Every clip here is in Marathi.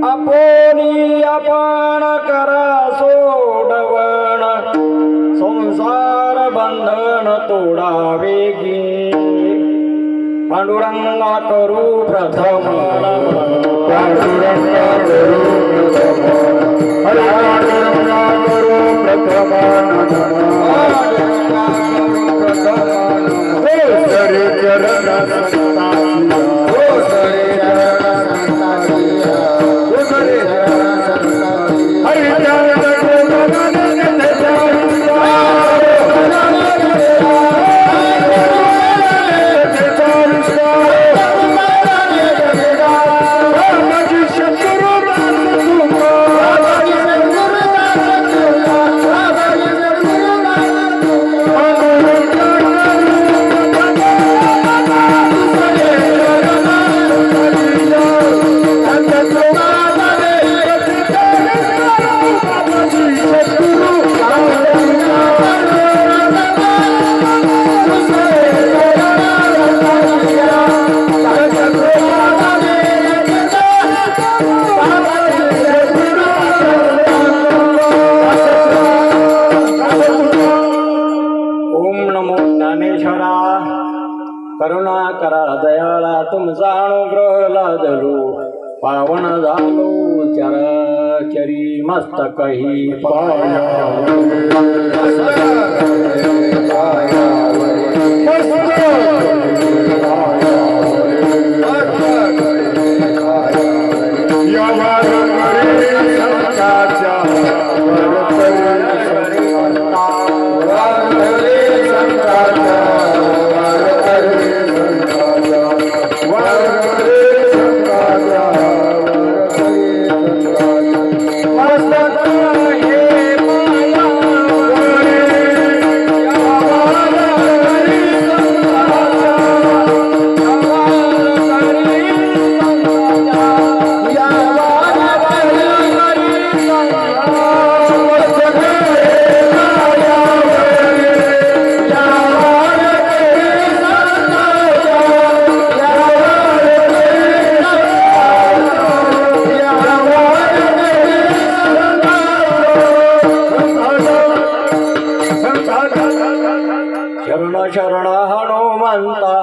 आपोली आपण करा सोडवण संसार बंधन तोडावेगी पांडुरंगा करू प्रथम पांडुरंगा करू प्रथम हरे पांडुरंगा करू प्रथम हरे चरण संतांना करुणा करा दयाळा तुमचा अनुग्रह लादलो पावन झालो चराचरी मस्तकही शरण हनुमंता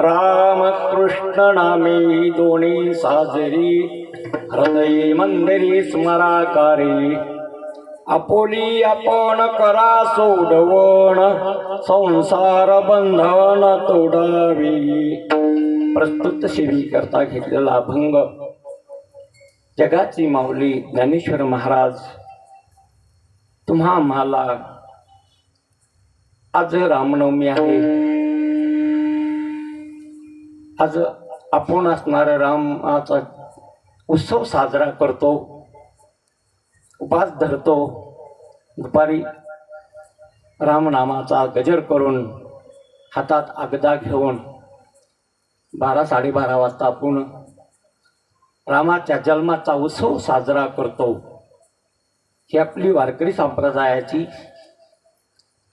रामकृष्ण नामे दोन्ही साजरी हृदय मंदिरी स्मराकारी आपोली आपण करा सोडवण संसार बंधन तोडावी. प्रस्तुत सेवी करता घेतलेला अभंग जगाची माऊली ज्ञानेश्वर महाराज तुम्हा आम्हाला आज रामनवमी आहे. आज आपण असणारा रामाचा उत्सव साजरा करतो, उपास धरतो. दुपारी रामनामाचा गजर करून हातात आगदा घेऊन 12-12:30 वाजता आपण रामाच्या जन्माचा उत्सव साजरा करतो. ही आपली वारकरी संप्रदायाची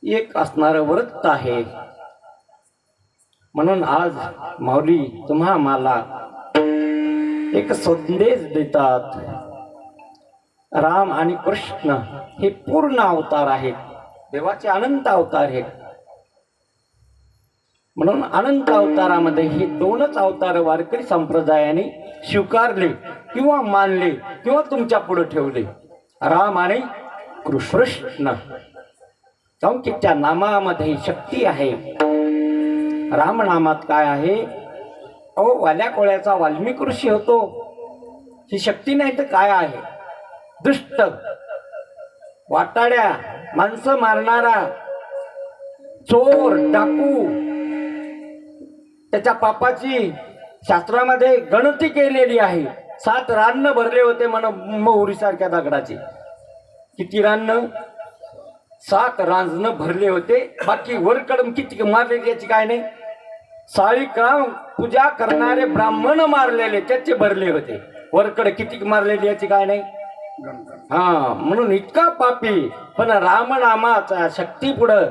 एक असणारं व्रत आहे. म्हणून आज माऊली तुम्हा आम्हाला एक संदेश देतात. राम आणि कृष्ण हे पूर्ण अवतार आहेत, देवाचे अनंत अवतार आहेत. म्हणून अनंत अवतारामध्ये हे दोनच अवतार वारकरी संप्रदायाने स्वीकारले. किंवा मानले किंवा तुमच्या पुढे ठेवले राम आणि कृष्ण. काऊन की त्या नामामध्ये शक्ती आहे. रामनामात काय आहे? अहो वाल्या कोळ्याचा वाल्मिक ऋषी होतो. ही शक्ती नाही तर काय आहे? दुष्ट, वाटाड्या, माणसं मारणारा, चोर, डाकू, त्याच्या पापाची शास्त्रामध्ये गणती केलेली आहे. 7 रान्न भरले होते म्हण मोहरी सारख्या दगडाचे. किती रान्न? 7 रांजण भरले होते. बाकी वरकडम किती मारलेली याची काय नाही. साळीग्राम पूजा करणारे ब्राह्मण मारलेले त्याचे भरले होते. वरकड किती मारलेली याची काय नाही. हा, म्हणून इतका पापी. पण रामनामाचा शक्ती पुढं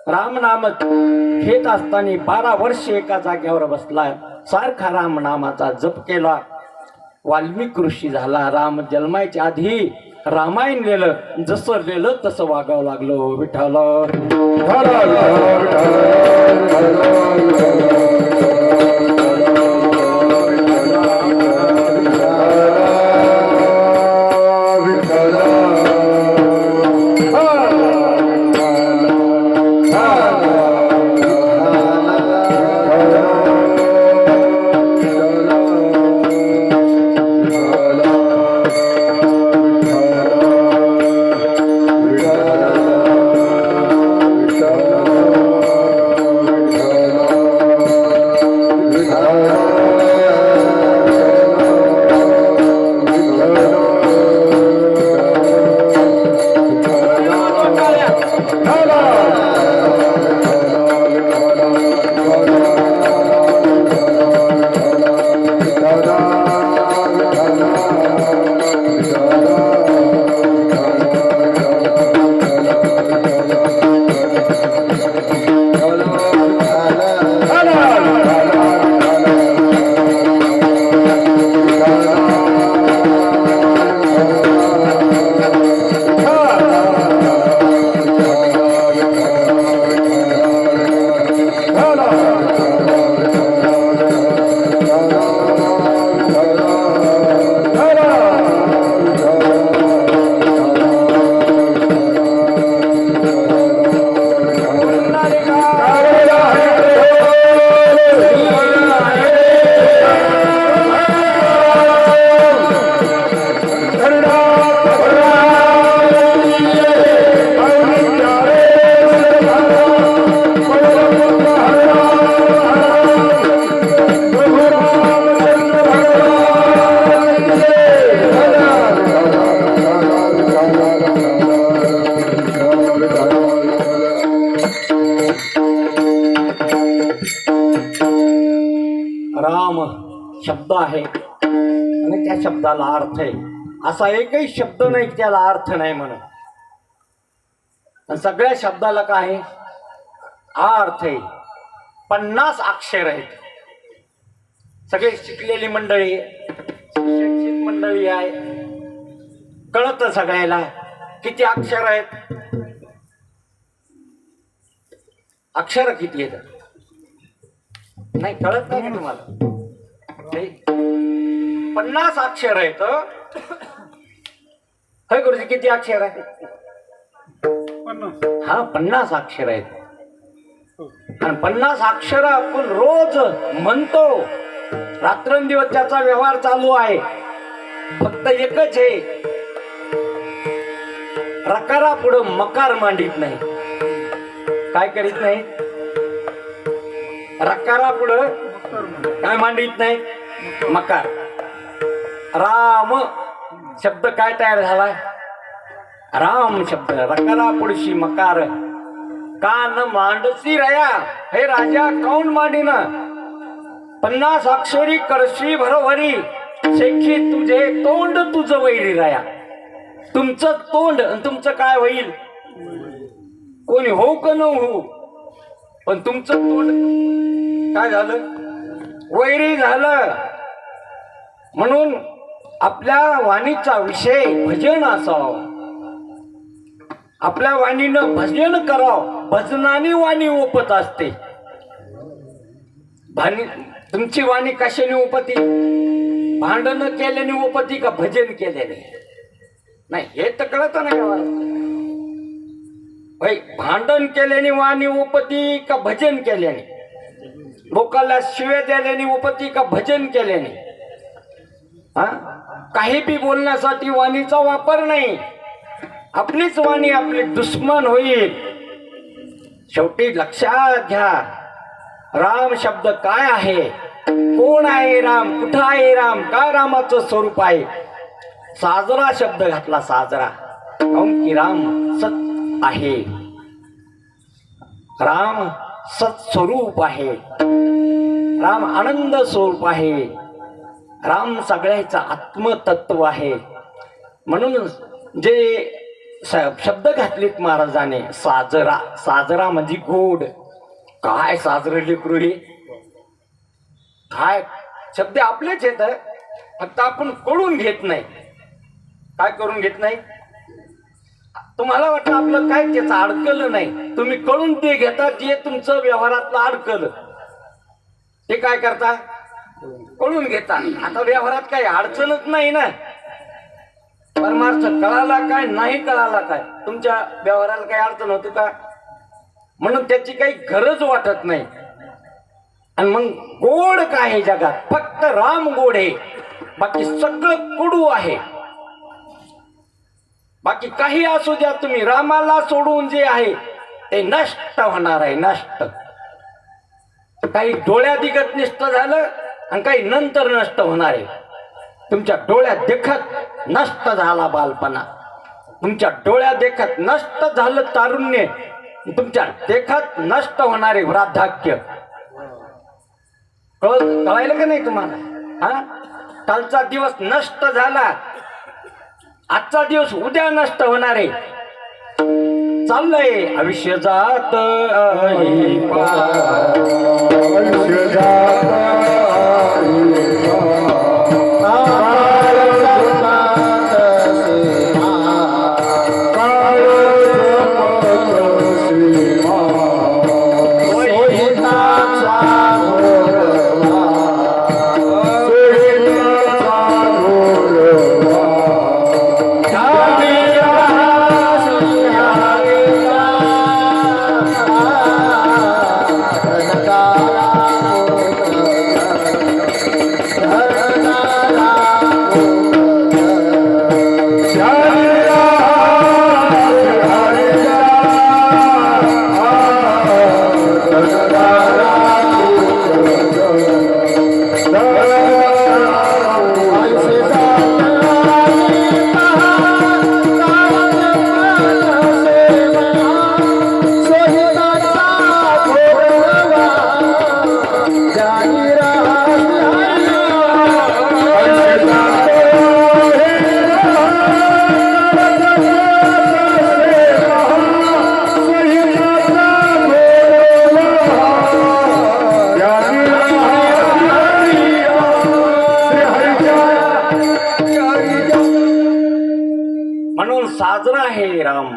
रामनाम घेत असताना 12 वर्ष एका जागेवर बसला. सारखा रामनामाचा जप केला. वाल्मिक ऋषी झाला. राम जन्मायच्या आधी रामायण लिहिलं. जसं लिहिलं तसं वागावं लागलो. विठ्ठल राम शब्द आहे आणि त्या शब्दाला अर्थ आहे. असा एकही शब्द नाही की त्याला अर्थ नाही म्हणून. सगळ्या शब्दाला काय आहे? हा अर्थ आहे. 50 अक्षर आहेत. सगळे शिकलेली मंडळी, शिक्षित मंडळी आहे. कळतं सगळ्याला किती अक्षर आहेत. अक्षर किती आहेत नाही कळत नाही का तुम्हाला? 50 अक्षर आहेत. होय गुरुजी किती अक्षर आहेत? हा 50 अक्षर आहेत. आणि 50 अक्षर आपण रोज म्हणतो. रात्रंदिवस त्याचा व्यवहार चालू आहे. फक्त एकच आहे, रकारा पुढं मकार मांडित नाही. काय करीत नाही? रकारा पुढं काय मांडित नाही? मकार. राम शब्द काय तयार झाला? राम शब्द. रकारा पुढशी मकार. कान मांडसी रया, हे राजा काऊन मांडीन? 50 अक्षरी करशी भरभरी, शेखी तुझे तोंड तुझं वैरी राया. तुमचं तोंड आणि तुमचं काय होईल? कोणी हो का न हो, पण तुमचं तोंड काय झालं? वैरी झालं. म्हणून आपल्या वाणीचा विषय भजन असावं. आपल्या वाणीनं भजन करावं. भजनाने वाणी ओपत असते. तुमची वाणी कशाने ओपती? भांडण केल्याने उपती का भजन केल्याने? नाही, हे तर कळत नाही भाई. भांडण केल्याने वाणी उपती का भजन केल्याने? लोकांना शिव्या दिल्याने उपती का भजन केल्याने? हा, काही बी बोलण्यासाठी वाणीचा वापर नाही. आपलीच वाणी आपली दुश्मन होईल. शेवटी लक्षात घ्या, राम शब्द काय आहे, कोण आहे राम, कुठं आहे राम, काय रामाचं स्वरूप आहे. साजरा शब्द घातला, साजरा. काऊन की राम सत आहे, राम सत्स्वरूप आहे, राम आनंद स्वरूप आहे, राम सगळ्याचा आत्मतत्व आहे. म्हणून जे शब्द घातलेत महाराजाने, साजरा. साजरा म्हणजे गोड. काय साजरं लेकरू हे, काय शब्द आपलेच येत, फक्त आपण कळून घेत नाही. काय करून घेत नाही? तुम्हाला वाटतं आपलं काय त्याचं अडकलं नाही, तुम्ही कळून ते घेता जे तुमचं व्यवहारातलं अडकलं ते काय करता, कळून घेता. आता व्यवहारात काही अडचणच नाही ना, परमार्थ कळाला काय नाही कळाला काय, तुमच्या व्यवहाराला काही अडचण होती का? म्हणून त्याची काही गरज वाटत नाही. आणि मग गोड काय आहे जगात? फक्त राम गोड आहे, बाकी सगळं कडू आहे. बाकी काही असू द्या, तुम्ही रामाला सोडून जे आहे ते नष्ट होणार आहे, नष्ट. काही डोळ्या दिगत नष्ट झालं आणि काही नंतर नष्ट होणार आहे. तुमच्या डोळ्यात देखत नष्ट झाला बालपणा, तुमच्या डोळ्यात देखत नष्ट झालं तारुण्य, तुमच्या देखत नष्ट होणारे वृद्धाक्य. कळायलं का नाही तुम्हाला? हा, कालचा दिवस नष्ट झाला, आजचा दिवस उद्या नष्ट होणार आहे. चाललंय आयुष्य जात साजरा आहे राम.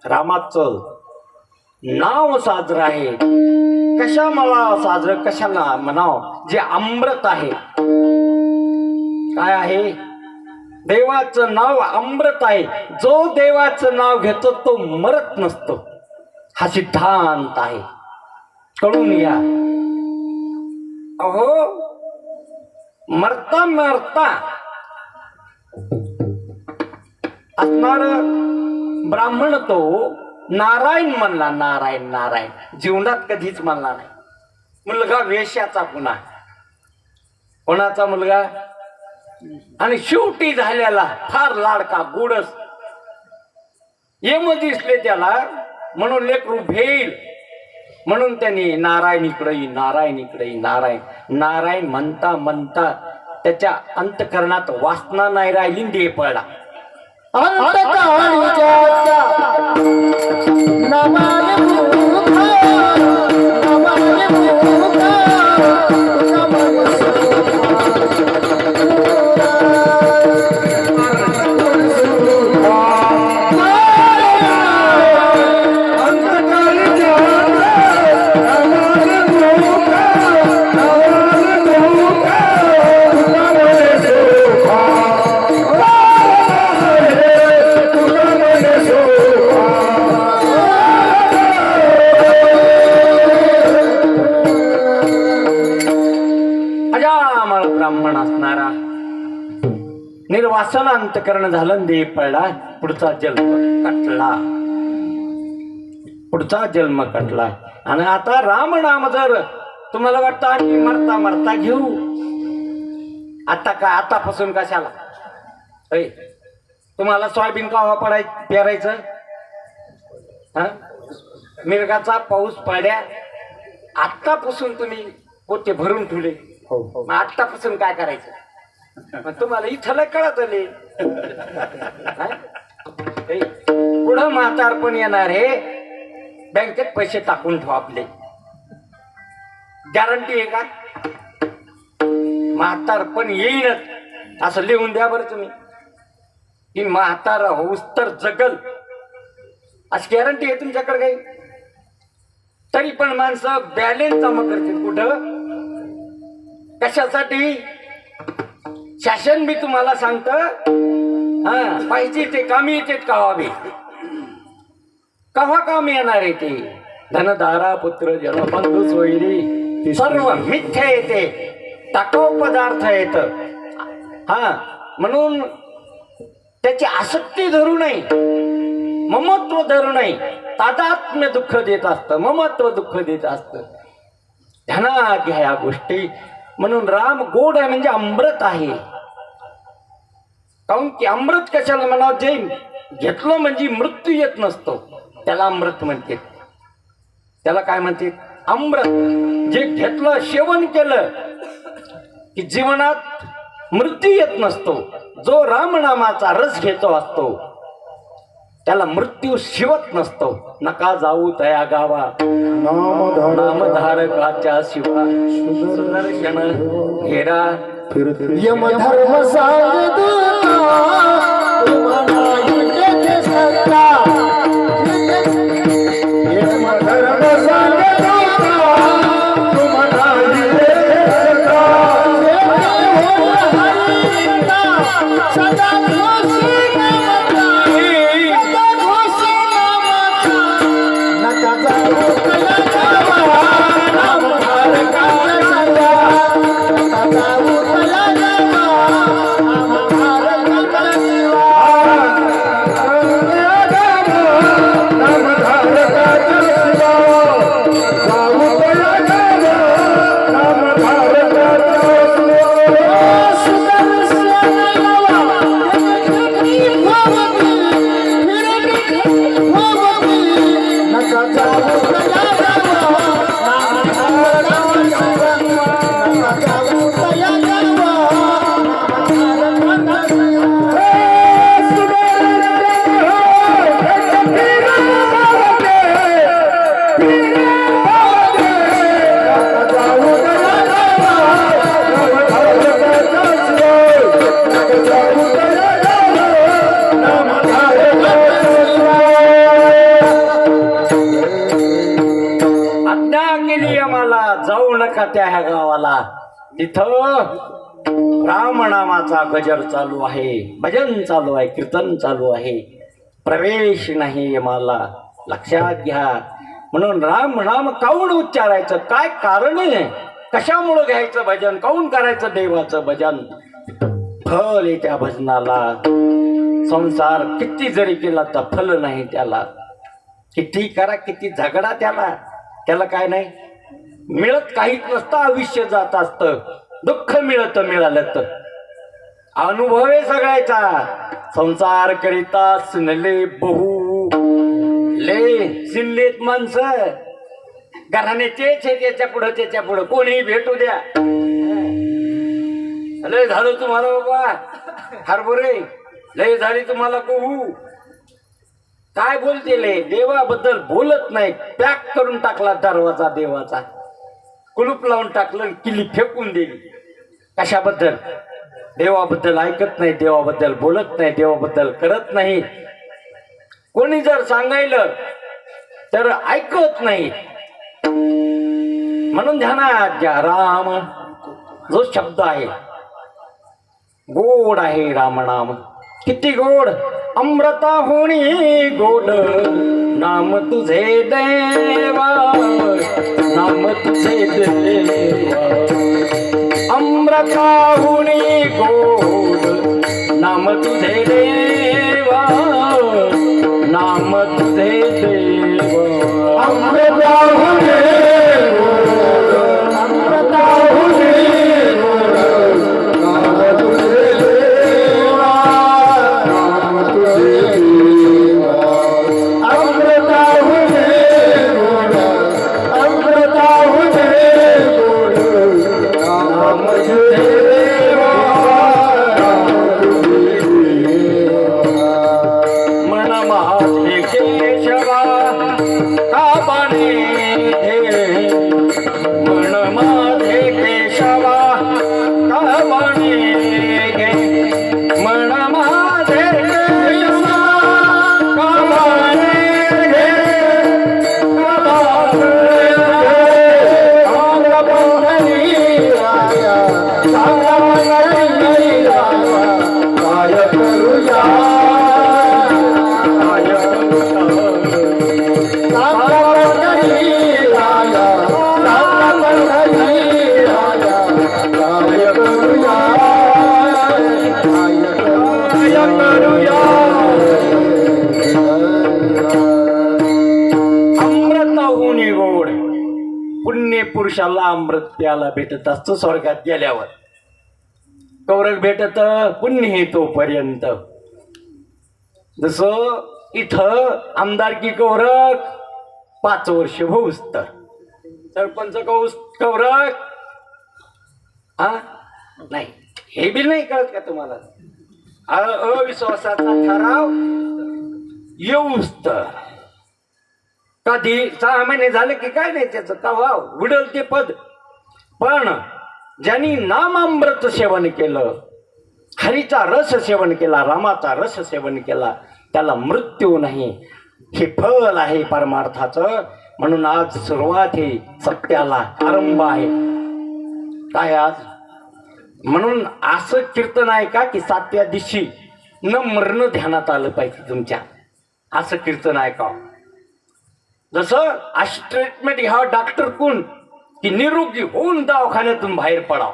रामाचं नाव साजरं आहे. कशा मला साजरं, कशाला म्हणाव, जे अमृत आहे. काय आहे? देवाचं नाव अमृत आहे. जो देवाचं नाव घेतो तो मरत नसतो, हा सिद्धांत आहे. कळून या. अहो, मरता मरता असणार ब्राह्मण तो नारायण म्हणला. नारायण नारायण जीवनात कधीच म्हणला नाही. मुलगा वेश्याचा पुन्हा, कोणाचा मुलगा? आणि शेवटी झालेला फार लाडका गोडस. यम दिसले त्याला म्हणून लेकरू भेल, म्हणून त्यांनी नारायण इकडे नारायण इकडे नारायण नारायण म्हणता म्हणता त्याच्या अंतकरणात वासना नाही राहिली, देह पडला. असं अंतकरण झालं, देह पडला, पुढचा जन्म कटला, पुढचा जन्म कटला. आणि आता राम नाम जर तुम्हाला वाटतं आम्ही मरता मरता घेऊ, आता का आतापासून कशाला? तुम्हाला सोयाबीन कावा पेरायचं, मिरगाचा पाऊस पड्या, आत्तापासून तुम्ही पोते भरून ठेवले, मग आत्तापासून काय करायचं? मग तुम्हाला इथं कळत आले. पुढं म्हातारपण येणार हे, बँकेत पैसे टाकून ठेवा आपले, गॅरंटी आहे का? म्हातारपण येईनच असं लिहून द्या बरं तुम्ही, की म्हातारा होऊस तर जगल, अशी गॅरंटी आहे तुमच्याकडे काही? तरी पण माणसं बॅलेन्स जमा करतील कुठं, कशासाठी? शासन मी तुम्हाला सांगतं, पाहिजे ते कामी येते कावावे, कव्हा कामी येणार आहे ते? धनधारा पुत्र जन बंधू सोयरी सर्व मिथ्या येते, टाकाऊ पदार्थ येत. म्हणून त्याची आसक्ती धरू नये, ममत्व धरू नये. तादात्म्य दुःख देत असतं, ममत्व दुःख देत असतं. ध्यानात घ्या या गोष्टी. म्हणून राम गोड आहे म्हणजे अमृत आहे. काऊन की अमृत कशाला म्हणावं? जे घेतलं म्हणजे मृत्यू येत नसतो त्याला अमृत म्हणते. त्याला काय म्हणते? अमृत. जे घेतलं, सेवन केलं की जीवनात मृत्यू येत नसतो. जो रामनामाचा रस घेतो असतो त्याला मृत्यू शिवत नसतो. नका जाऊ तया गावा, नामधारकाच्या शिवा, सुदर्शन घेरा यम धर्म सांगतो तुम्हाला युगे सत्ता, यम धर्म सांगतो तुम्हाला युगे सत्ता, सदा घोषी नामता, सदा घोषी नामता, नका जाऊ तया गावा, नामधारकाच्या शिवा, नका जाऊ तया गावा, नामधारकाच्या शिवा, नामधारकाच्या शिवा, जाऊ तया गावा, नामधारकाच्या शिवा, सुदर्शन गावा, फिरती भावती, नका जाऊ तया गावा, नामधारकाच्या शिवा, नका जाऊ तया गावा, नामधारकाच्या शिवा, आज्ञा केली आम्हाला, जाऊ नका त्या ह्या गावाला. तिथं रामनामाचा गजर चालू आहे, भजन चालू आहे, कीर्तन चालू आहे. प्रवेश नाही आम्हाला, लक्षात घ्या. म्हणून राम नाम काऊन उच्चारायचं? काय कारण आहे? कशामुळं घ्यायचं भजन? काऊन करायचं देवाचं भजन? फल आहे त्या भजनाला. संसार किती जरी केला तर फल नाही त्याला. किती करा, किती झगडा त्याला, त्याला काय नाही मिळत. काहीच नसतं, आयुष्य जात असतं. दुःख मिळालं तर अनुभव आहे सगळ्याचा. संसार करिता सुनले बहु, ले सिनलेत माणसं घराण्याचे त्याच्या पुढं कोणीही भेटू द्या. लय झालं तुम्हाला बाबा हरभरे, लय झाली तुम्हाला गहू. काय बोलतेले? देवाबद्दल बोलत नाही. पॅक करून टाकला दरवाजा देवाचा, कुलूप लावून टाकलं, किल्ली फेकून दिली. कशाबद्दल? देवाबद्दल ऐकत नाही, देवाबद्दल बोलत नाही, देवाबद्दल करत नाही. कोणी जर सांगायलं तर ऐकत नाही. म्हणून ध्यानात घ्या. राम जो शब्द आहे गोड आहे. रामनाम किती गोड, अमृता होणी गोड नाम तुझे देवा, नाम तुझे देवा. अमृता होणी गोड नाम नाम तुझे देवा नाम तुझे देवा अमृताहुने अमृताहुने नाम तुझे देवा नाम तुझे देवा अमृताहुने अमृताहुने नाम तुझे देवा मन माझे केशवा का बने मन माझे केशवा का बने मन माझे केशवा का बने काय करूया अमृताहुनी गोड पुण्य पुरुषाला अमृत प्याला भेटत असतो स्वर्गात गेल्यावर. कौरक भेटत पुण्य हे तोपर्यंत. जसं इथं आमदारकी कौरक 5 वर्ष होऊस तर सरपंच कौरक हा नाही हे बी नाही कळत का तुम्हाला. अविश्वासाचा ठराव येऊस तर कधी 6 महिने झाले की काय नाही त्याचं कवा उडल ते पद. पण ज्यांनी नामामृत सेवन केलं हरीचा रस सेवन केला रामाचा रस सेवन केला त्याला मृत्यू नाही. हे फल आहे परमार्थाचं. म्हणून आज सुरुवात आहे सत्याला आरंभ आहे. काय आज म्हणून असं कीर्तन आहे का की 7व्या दिवशी न मरण ध्यानात आलं पाहिजे तुमच्या. असं कीर्तन आहे का. जसं अशी ट्रीटमेंट घ्यावं डॉक्टर कोण की निरोगी होऊन दवाखान्यातून बाहेर पडावं.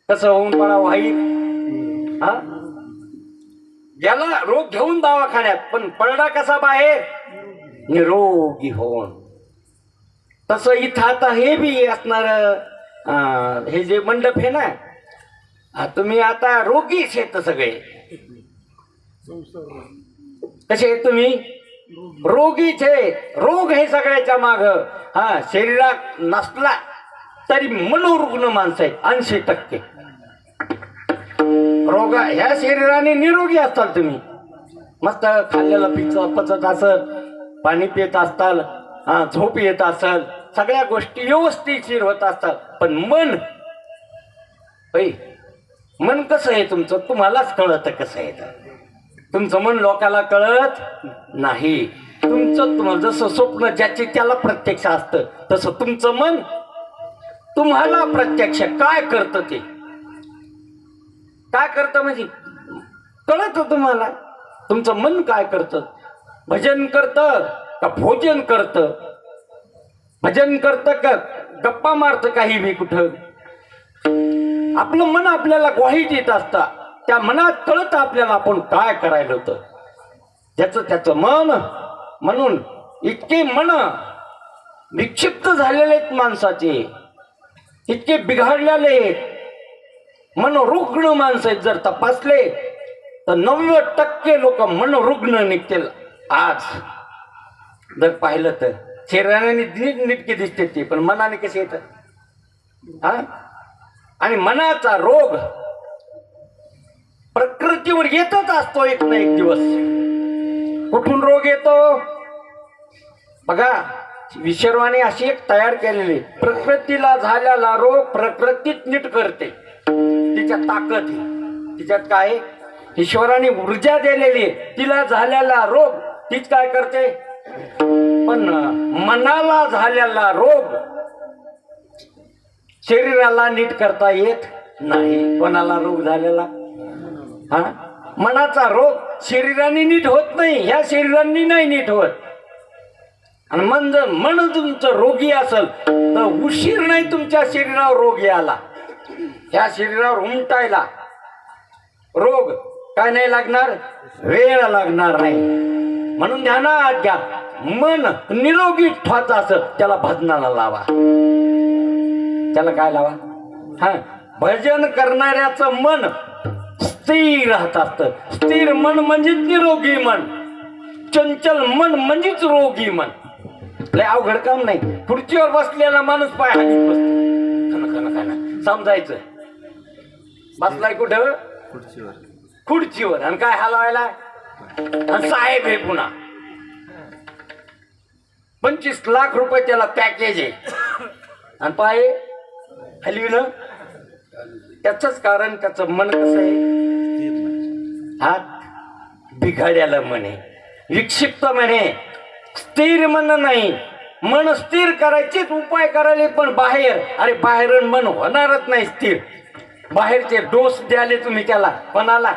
कसं होऊन पडावं भाई हा याला रोग घेऊन दवाखान्यात पण पडला कसा बाहेर निरोगी होऊन. तसं इथं आता हे बी असणार हे जे मंडप आहे ना तुम्ही आता रोगीच आहेत सगळे. कसे आहेत तुम्ही रोगीच आहे. रोग हे सगळ्याच्या माग हा शरीरात नसला तरी मनोरुग्ण माणसं आहेत 80%. रोग ह्या शरीराने निरोगी असताल तुम्ही. मस्त खाल्लेलं पचत असल पाणी पित असताल झोप येत असल सगळ्या गोष्टी व्यवस्थितशीर होत असतात. पण मन मन कसं आहे तुमचं तुम्हालाच कळत कसं आहे. तुमचं मन लोकाला कळत नाही. तुमचं तुम्हाला जसं स्वप्न ज्याचे त्याला प्रत्यक्ष असतं तसं तुमचं मन तुम्हाला प्रत्यक्ष काय करतं ते काय करतं म्हणजे कळत तुम्हाला. तुमचं मन काय करतं. भजन करतं का भोजन करतं. भजन करतं का गप्पा मारतं काही बी कुठं. आपलं मन आपल्याला ग्वाही देत असतं. त्या मनात कळत आपल्याला आपण काय करायला होतं. त्याचं मन. म्हणून इतके मन विक्षिप्त झालेले आहेत माणसाचे. इतके बिघडलेले मनोरुग्ण माणसं आहेत. जर तपासले तर 90% लोक मनोरुग्ण निघतील. आज जर पाहिलं तर शरीराने नीटके दिसते ते पण मनाने कसे येत हा. आणि मनाचा रोग प्रकृतीवर येतच असतो एक ना एक दिवस. कुठून रोग येतो बघा. विश्वाने अशी एक तयार केलेली प्रकृतीला झालेला रोग प्रकृतीत नीट करते. तिच्या ताकद तिच्यात काय ईश्वराने ऊर्जा दिलेली तिला झालेला रोग तीच काय करते. पण मनाला झालेला रोग शरीराला नीट करता येत नाही. कोणाला रोग झालेला हा मनाचा रोग शरीराने नीट होत नाही. ह्या शरीरांनी नाही नीट होत. आणि मन तुमचं रोगी असेल तर उशीर नाही तुमच्या शरीरावर रोग यायला. ह्या शरीरावर उमटायला रोग काय नाही लागणार, वेळ लागणार नाही. म्हणून ध्यानात घ्या, मन निरोगी ठेवायचं असं त्याला भजनाला लावा. त्याला काय लावा? हा, भजन करणाऱ्याचं मन स्थिर राहत असतं. स्थिर मन म्हणजेच निरोगी मन, चंचल मन म्हणजेच रोगी मन. लय अवघड काम नाही. खुर्चीवर बसलेला माणूस पाय हानीत बसतो, खन समजायचं बसलाय कुठं? खुर्चीवर. आणि काय हलवायला? आणि साहेब आहे पुन्हा. 25 लाख रुपये त्याला पॅकेज आहे आणि पाय हलविलं. त्याच कारण त्याचं मन कसं आहे? हात बिघाड्याला म्हणे, विक्षिप्त म्हणे, स्थिर मन नाही. मन स्थिर करायचेच उपाय करायले, पण बाहेर, अरे बाहेर मन होणारच नाही स्थिर. बाहेरचे डोस द्याले तुम्ही त्याला. कोणाला?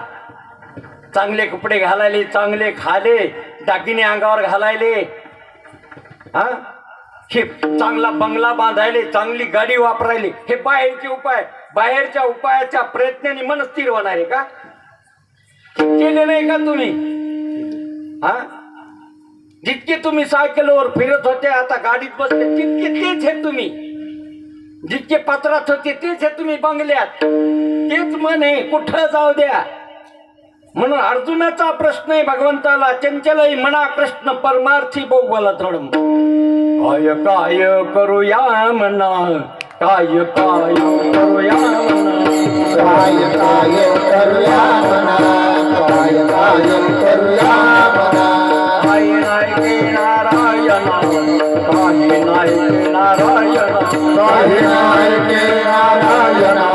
चांगले कपडे घालायले, चांगले खाले, दागिने अंगावर घालायले, हा, हे चांगला बंगला बांधायले, चांगली गाडी वापरायली, हे बाहेरचे उपाय. बाहेरच्या उपायाच्या प्रयत्नाने मन स्थिर होणार आहे का? केले नाही का तुम्ही? हा, जितके तुम्ही सायकलवर फिरत होते, आता गाडीत बसले, तितके तेच आहे तुम्ही. जितके पत्रात होते तेच आहे तुम्ही बंगल्यात. तेच मन आहे, कुठं जाऊ द्या. म्हणून अर्जुनाचा प्रश्न आहे भगवंताला, चंचलही म्हणा कृष्ण परमार्थी बोगवाला थोडं. काय काय करूया म्हणा, काय काय करूया म्हणा, काय काय करूया म्हणा, काय काय करूया म्हणा. काही नाही ते नारायणा, काही नाही ते नारायणा, काही नाही ते नारायणा,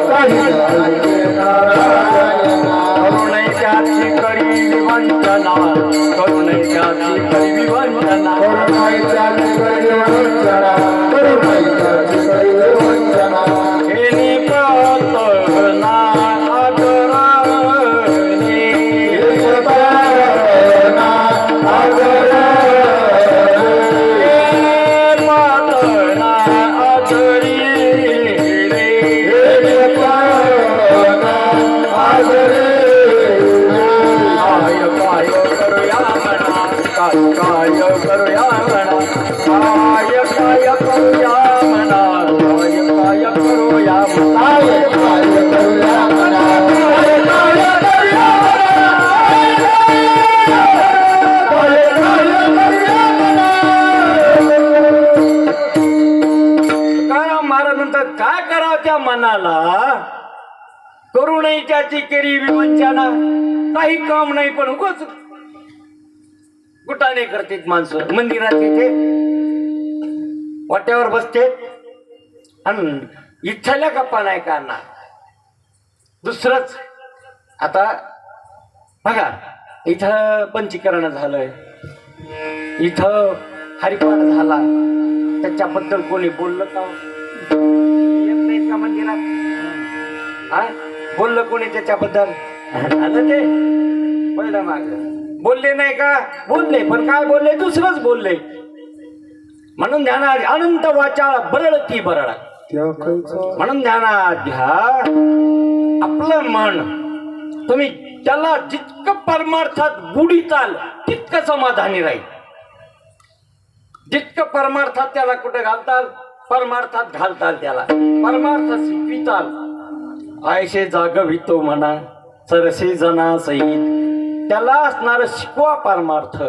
काही नाही ते नारायणा. करुणैत्याची करी विवंचना, करुणैत्याची करी विवंचना, करुणाईच्याची करी वंचना, करुणाईच्याची करी वंचना. केली प्रार्थना आदराने, प्रार्थना आदराने, प्रार्थना आदरी रे, प्रार्थना आदरे. काय काय करूया म्हणा, काय काय करूया म्हणा, काय काय करूया म्हणा, काय काय करूया म्हणा. काय काय करूया म्हणा, काय काय करूया तुकाराम महाराज म्हणतात, काय करावं त्या मनाला? करुणैत्याची केली विवंचना, काही काम नाही, पण उगाच गुटाने करतात माणसं. मंदिरात येते, वाट्यावर बसते आणि इथल्या गप्पा नाही करणार. दुसरंच आता बघा, इथं पंचीकरण झालंय, इथं हरिपाठ झाला, त्याच्याबद्दल कोणी बोललं का? येत नाहीत का मंदिरात? हा, बोललं कोणी त्याच्याबद्दल? झालं ते बोललं, माग बोलले नाही का? बोलले, पण काय बोलले? दुसरंच बोलले. म्हणून ध्यानात, अनंत वाचाळ बरळती बरळ. म्हणून ध्यानात घ्या, आपलं मन तुम्ही त्याला जितकं परमार्थात बुडीताल तितकं समाधानी राहील. जितकं परमार्थात त्याला कुठे घालताल, परमार्थात घालताल, त्याला परमार्थ शिकविताल. आयशे जागवितो म्हणा सरसे जना सहित, त्याला असणार शिकवा परमार्थ.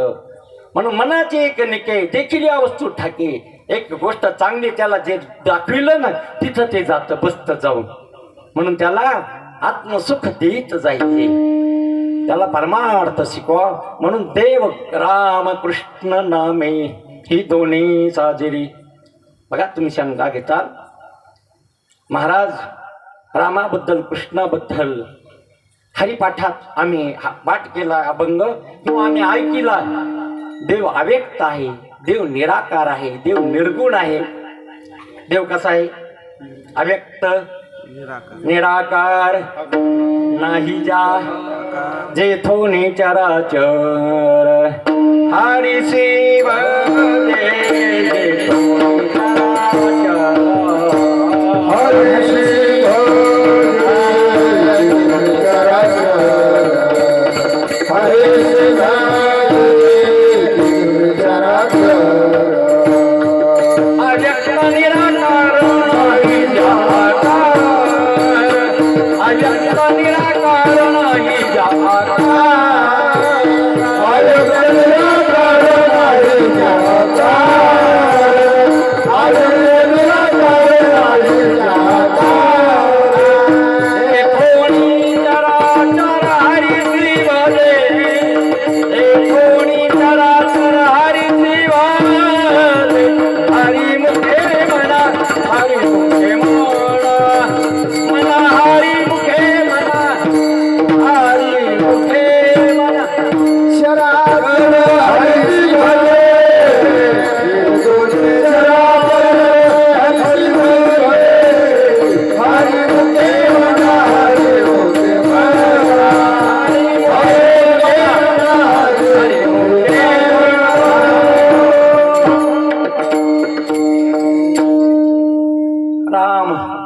म्हणून मनाचे एक निके देखील या वस्तू ठाके. एक गोष्ट चांगली त्याला जे दाखविलं ना, तिथं ते जात बसत जाऊन. म्हणून त्याला आत्मसुख देत जायचे, त्याला परमार्थ शिकवा. म्हणून देव राम कृष्ण नामे ही दोन्ही साजेरी. बघा, तुम्ही शंका घेताल महाराज रामाबद्दल, कृष्णाबद्दल हरिपाठात आम्ही पाठ केला, अभंग किंवा आम्ही ऐकिला. देव अव्यक्त आहे, देव निराकार आहे, देव निर्गुण आहे. देव कसा आहे? अव्यक्त, निराकार, नाही जा जेथो चराचर. हरी शिव हरी शिव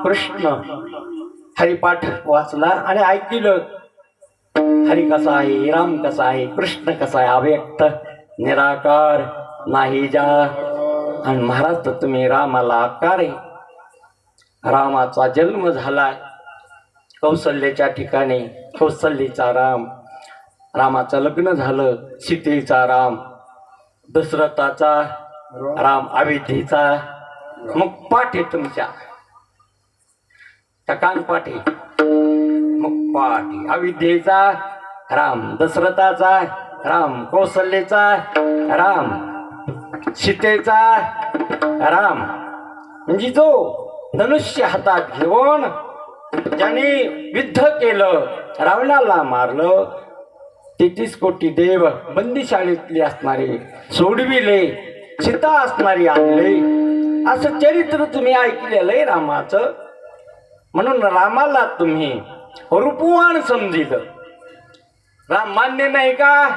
कृष्ण हरिपाठ वाचला आणि ऐकलं. हरी कसा आहे, राम कसा आहे, कृष्ण कसा आहे, अव्यक्त निराकार नाही जा. आणि महाराज तर तुम्ही रामाला आकार आहे. रामाचा जन्म झाला कौशल्याच्या ठिकाणी, कौशल्याचा राम, रामाचं लग्न झालं सीतेचा राम, दशरथाचा राम, अयोध्येचा. मग पाठ आहे तुमच्या कान पाठ आहे, मग पाठ आहे. अयोध्येचा राम, दशरथाचा राम, कौशल्याचा राम, सीतेचा राम. म्हणजे जो धनुष्य हातात घेऊन ज्याने युद्ध केलं, रावणाला मारलं, 33 कोटी देव बंदीशाळेतले असणारे सोडविले, सीता असणारी आणले, असं चरित्र तुम्ही ऐकलेलं आहे रामाचं. म्हणून रामाला तुम्ही रूपवान समजिलं. राम मान्य नाही का?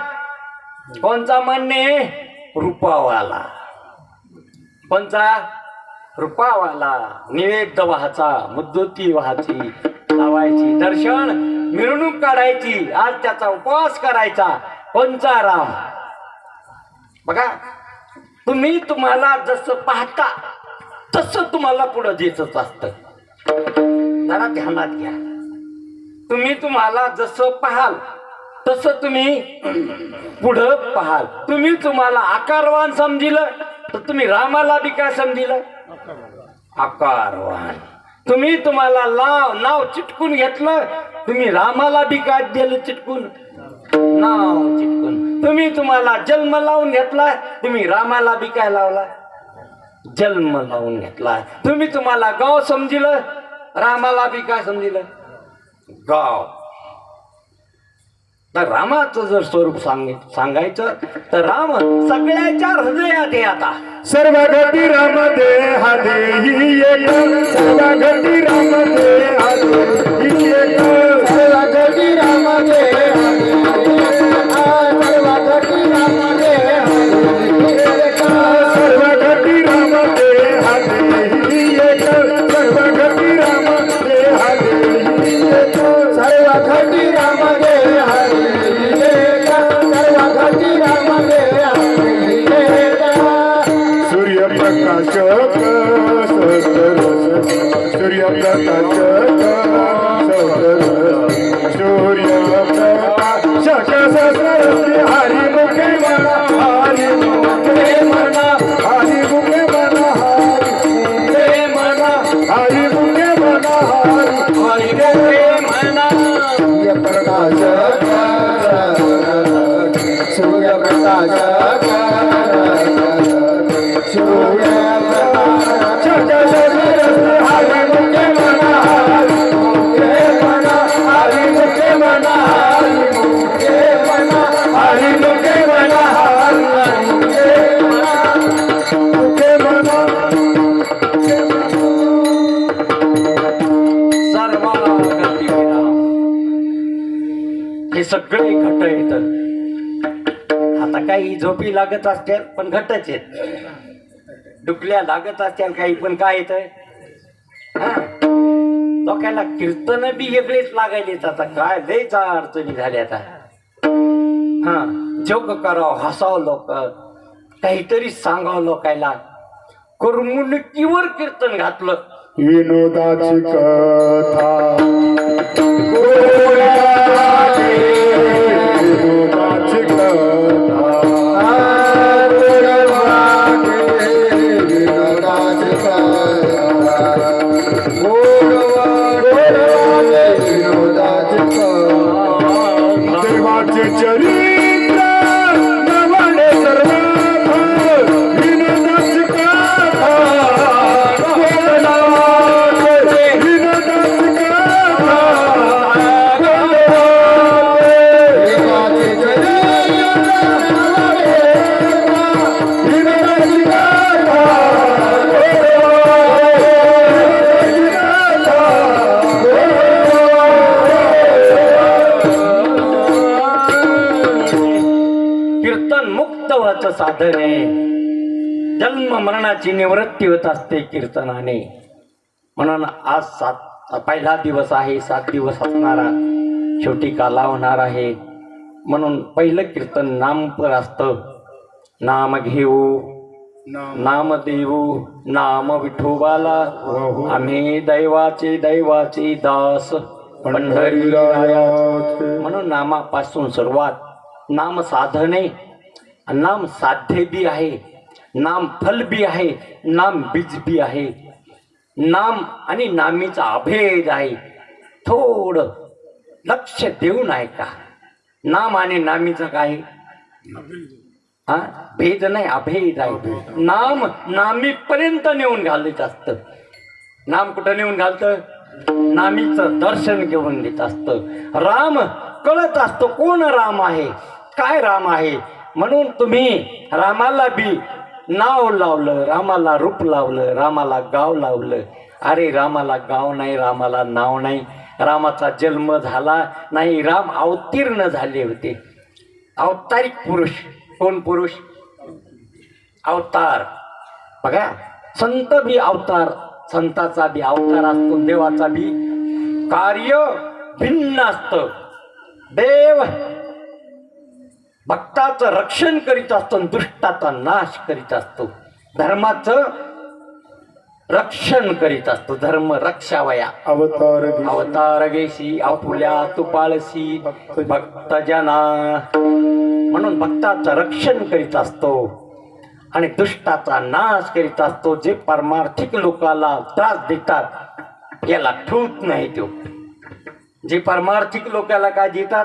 कोणचा मान्य? रूपावाला. कोणचा? रूपावाला. निवेद व्हायचा, मुद्दोती व्हायची, लावायची, दर्शन मिरवणूक काढायची, आज त्याचा उपवास करायचा. कोणचा राम? बघा, तुम्ही तुम्हाला जसं पाहता तसं तुम्हाला पुढं दिसत असतं. जरा ध्यानात घ्या. तुम्ही तुम्हाला जसं पाहाल तसं तुम्ही पुढं पाहाल. तुम्ही तुम्हाला आकारवान समजिलं तर तुम्ही रामाला बी काय समजिलं? आकारवान. तुम्ही तुम्हाला नाव चिटकून घेतलं, तुम्ही रामाला बी काय दिलं चिटकून? नाव चिटकून. तुम्ही तुम्हाला जन्म लावून घेतला, तुम्ही रामाला बी काय लावला? जन्म लावून घेतला. तुम्ही तुम्हाला गाव समजिलं, रामाला बी काय समजिलं? गाव. तर रामाचं जर स्वरूप सांगायचं तर राम सगळ्याच्या हृदयात आहे. आता सर्व घटी राम देहा देही एक, सर्व घटी राम देहा देही एक, सर्व घटी राम देहा देही एक, सर्व घटी राम देहा देही एक, सर्व घटी राम देहा देही एक, सर्व घटी राम देहा देही एक, सर्व घटी राम देहा देही एक, सर्व घटी राम देहा देही एक. सूर्यप्रकाशक सहस्ररस, सूर्यप्रकाशक सहस्ररस, सूर्यप्रकाशक सहस्ररस, हरी मुखे म्हणा, हरी मुखे म्हणा, हरी मुखे म्हणा, हरी मुखे म्हणा, हरी मुखे म्हणा, हरी मुखे म्हणा. सूर्यप्रकाशक सूर्यप्रकाशक हे सगळे घट आहेत. आता काही झोपी लागत असतील पण घटच आहेत, डुकल्या लागत असतील काही पण काय येत. लोकांना कीर्तन बी वेगळेच लागायलेत. आता काय लयच अडचणी झाल्या आता. जोक करावं, हसावं, लोक काहीतरी सांगावं लोकायला. करमणुकीवर कीर्तन घातलं. विनोदाची कथा देवाचे चरित्र नवणे सर्व विनोदाची गाथा गोंधळाचे विनोदाची गाथा देवाचे चरित्र विनोदाची गाथा कीर्तन मुक्त व्हायचं साधन आहे. जन्म मरणाची निवृत्ती होत असते कीर्तनाने. म्हणून आज पहिला दिवस आहे, 7 दिवस असणारा शेवटी काला होणार आहे. म्हणून पहिलं कीर्तन नामपर असतं. नाम घेऊ नाम देऊ नाम विठोबाला आम्ही दैवाचे दास पंढरी म्हणून नामापासून सुरुवात. नाम साधन आहे, नाम साध्य बी आहे, नाम फल बी आहे, नाम बीज बी आहे. नाम आणि नामीचा अभेद आहे. थोडं लक्ष देऊन ऐका. नाम आणि नामीचं काय हा भेद नाही, अभेद आहे. नाम नामीपर्यंत नेऊन घालत असतं. नाम कुठं नेऊन घालतं? नामीचं दर्शन घेऊन देत असतं. राम कळत असतो कोण राम आहे, काय राम आहे. म्हणून तुम्ही रामाला बी नाव लावलं, रामाला रूप लावलं, रामाला गाव लावलं. अरे रामाला गाव नाही, रामाला नाव नाही. रामाचा जन्म झाला नाही, राम अवतीर्ण झाले होते. अवतारिक पुरुष. कोण पुरुष? अवतार. बघा संत बी अवतार, संताचा बी अवतार असतो, देवाचा बी कार्य भिन्न असतं. देव भक्ताचं रक्षण करीत असतो, दुष्टाचा नाश करीत असतो. धर्माचं रक्षण करीत असतो. धर्म रक्षावया अवतार गेशी आपुल्या तुपाळशी भक्तजना. म्हणून भक्ताचं रक्षण करीत असतो आणि दुष्टाचा नाश करीत असतो. जे पारमार्थिक लोकाला त्रास देतात याला ठेवत नाही. तो जे पारमार्थिक लोकाला काय देतात,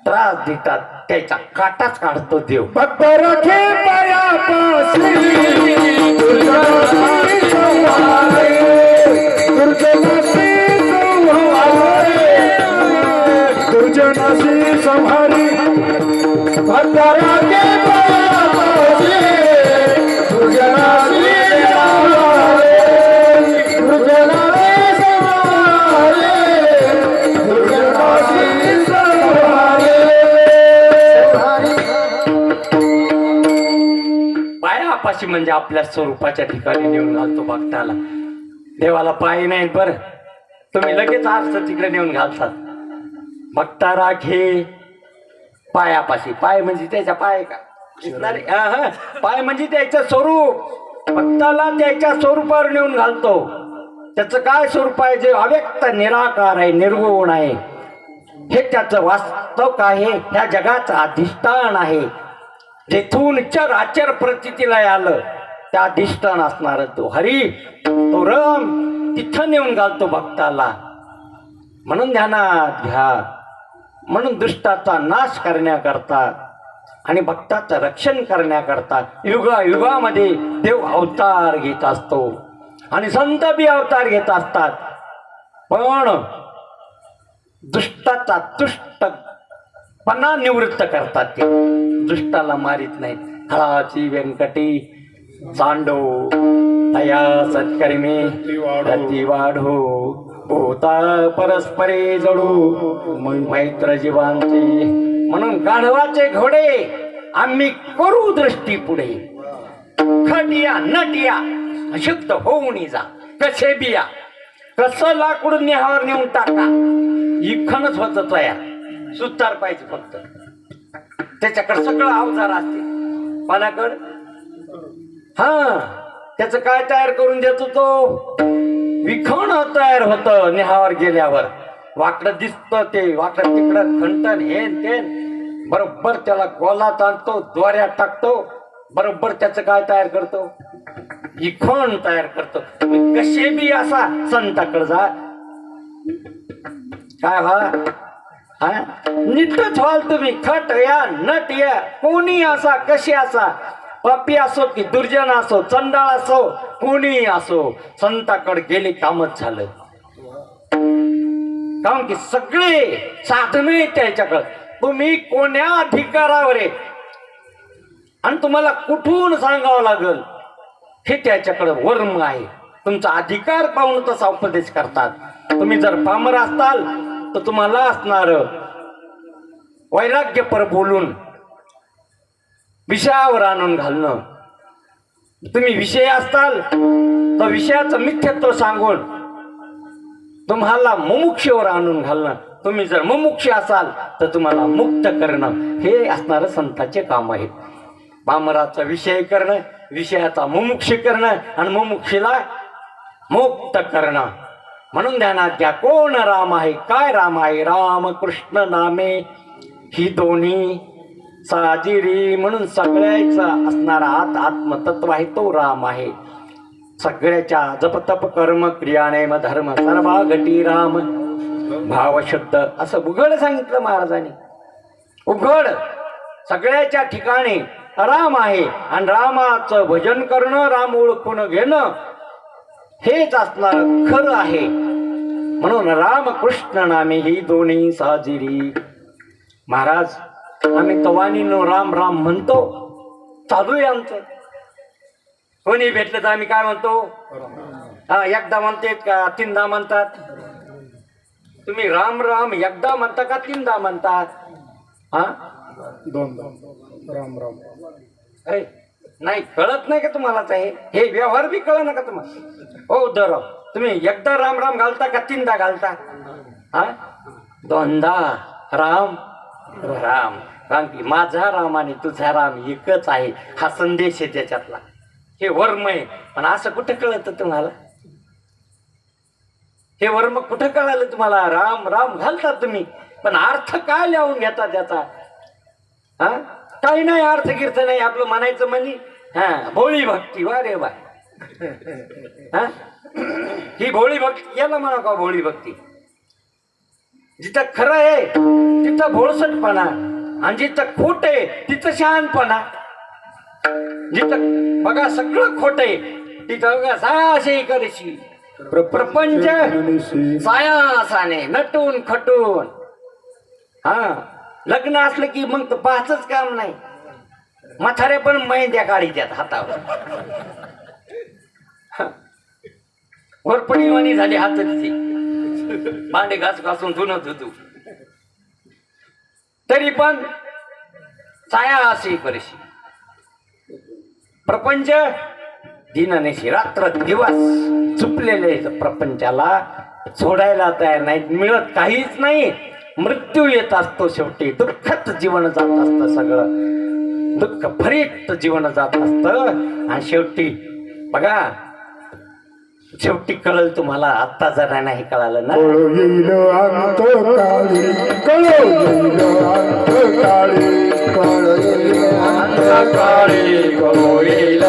त्रास देतात, त्याचा काटाच काढतो देव. भक्त रखे पायापाशी दुर्जनासी संहारे दुर्जनासी संहारी भक्त रखे पायापाशी दुर्जनासी संहारे दुर्जनासी संहारे दुर्जनासी संहारे. पायापाशी म्हणजे आपल्या स्वरूपाच्या ठिकाणी नेऊन घालतो भक्ताला. देवाला पाय नाहीत बरं, तुम्ही लगेच आरसा तिकडे नेऊन घालतात. भक्ता राखे पायापाशी. पाय म्हणजे त्याच्या पाय का पाय म्हणजे त्याचं स्वरूप. भक्ताला त्याच्या स्वरूपावर नेऊन घालतो. त्याचं काय स्वरूप आहे? जे अव्यक्त निराकार आहे, निर्गुण आहे. हे त्याचं वास्तव आहे, ह्या जगाचं अधिष्ठान आहे. जेथून चर आचर प्रतीला आलं त्या अधिष्ठान असणार तो हरी, तो रम तिथं नेऊन घालतो भक्ताला. म्हणून ध्यानात घ्या. म्हणून दुष्टाचा नाश करण्याकरता आणि भक्ताचं रक्षण करण्याकरता युगायुगामध्ये देव अवतार घेत असतो आणि संत बी अवतार घेत असतात. पण दुष्टाचा दुष्टपणा निवृत्त करतात. ते दुष्टाला मारित नाहीत. खळाची व्यंकटी चांडो तया सत्कर्मी रती वाढो होता परस्परे जडू मैत्र जीवांचे. म्हणून गाढवाचे घोडे आम्ही करू दृष्टी पुढे. खटिया नटिया अशुद्ध होऊन जा. कसे बिया कसं लाकूड नेहावर नेऊन टाका. इखणच होत तयार. सुतार पाहिजे फक्त. त्याच्याकडे सगळं अवजार असते. पानाकड हा त्याचं काय तयार करून देतो तो? विखण तयार होतं नेहावर गेल्यावर. वाकडं दिसतं ते, वाकडं तिकडं खंटन हे ते. बरोबर त्याला गोलात आणतो, द्वाऱ्यात टाकतो. बरोबर त्याचं काय तयार करतो? विखण तयार करतो. कसे बी असा संताकडे जा. काय व्हा हा नीटच व्हाल तुम्ही. खट या नट या कोणी असा कशी असा, पापी असो की दुर्जन असो, चंडाळ असो, कोणी असो, संताकडे गेले कामच झालं. कारण की सगळे साधने त्याच्याकडे. तुम्ही कोण्या अधिकारावर आहे आणि तुम्हाला कुठून सांगावं लागल हे त्याच्याकडे वर्म आहे. तुमचा अधिकार पाहून तसा उपदेश करतात. तुम्ही जर पामर असताल तर तुम्हाला असणार वैराग्यपर बोलून विषयावर आणून घालणं. तुम्ही विषय असताल तर विषयाचं मिथ्यत्व सांगून तुम्हाला मुमुक्षेवर आणून घालणं. तुम्ही जर मुमुक्ष असाल तर तुम्हाला मुक्त करणं हे असणारं संतांचे काम आहे. पामराचा विषय करणं, विषयाचा मुमुक्ष करणं आणि मुमुक्षीला मुक्त करणं. म्हणून ध्यानात घ्या, कोण राम आहे, काय राम आहे. राम कृष्ण नामे ही दोन्ही साजिरी. म्हणून सगळ्याचा असणारा आत्मतत्व आहे तो राम आहे. सगळ्याच्या जपतप कर्म क्रिया नेम धर्म सर्वा घटी राम भावशुद्ध असं उघड सांगितलं महाराजांनी. उघड सगळ्याच्या ठिकाणी राम आहे आणि रामाचं भजन करणं, राम ओळखून घेणं हेच असणार खरं आहे. म्हणून राम कृष्ण नामे ही दोन्ही साजिरी. महाराज आम्ही तवानीनो राम राम म्हणतो, चालू आहे आमचं. कोणी भेटलं तर आम्ही काय म्हणतो, एकदा म्हणतात का तीनदा म्हणतात. तुम्ही राम राम एकदा म्हणता का तीनदा म्हणतात? हा दोनदा राम राम. नाही कळत नाही का तुम्हाला? हे व्यवहार बी कळ ना का तुम्हाला? हो दर तुम्ही एकदा राम राम घालता का तीनदा घालता? हा दोनदा राम राम. कारण की माझा राम आणि तुझा राम एकच आहे हा संदेश आहे त्याच्यातला. हे वर्म आहे. पण असं कुठं कळत तुम्हाला? हे वर्म कुठं कळालं तुम्हाला? राम राम घालतात तुम्ही पण अर्थ काय लावून घेता त्याचा? हा काही नाही अर्थ गिर्थ नाही. आपलं म्हणायचं म्हणजे हा भोळी भक्ती. वा रे वा. हा ही भोळी भक्ती याला म्हणा का भोळी भक्ती? जिथं खरं आहे तिथं भोळसटपणा आणि जिथं खोट आहे तिथं शहाणपणा. जिथं बघा सगळं खोट आहे तिथं बघा सायाशी करशी प्रपंच सायासाने नटून खटून. हा लग्न असलं की मग तर पाहायचंच काम नाही. म्हातारे पण मेहंद्या काढीत्यात हातावर. वरपणीवाणी झाली हात तिची. भांडे घास घासून धुणत होतो तरी पण साया अशी करशी. प्रपंच दिननेशी रात्र दिवस चुपलेले प्रपंचाला सोडायला तयार नाही. मिळत काहीच नाही. मृत्यू येत असतो शेवटी. दुःखात जीवन जात असतं. सगळं दुःख भरीत जीवन जात असतं आणि शेवटी बघा शेवटी कळलं तुम्हाला. आत्ता जरा नाही कळालं ना. येईल अंत काळी येईल अंत काळी येईल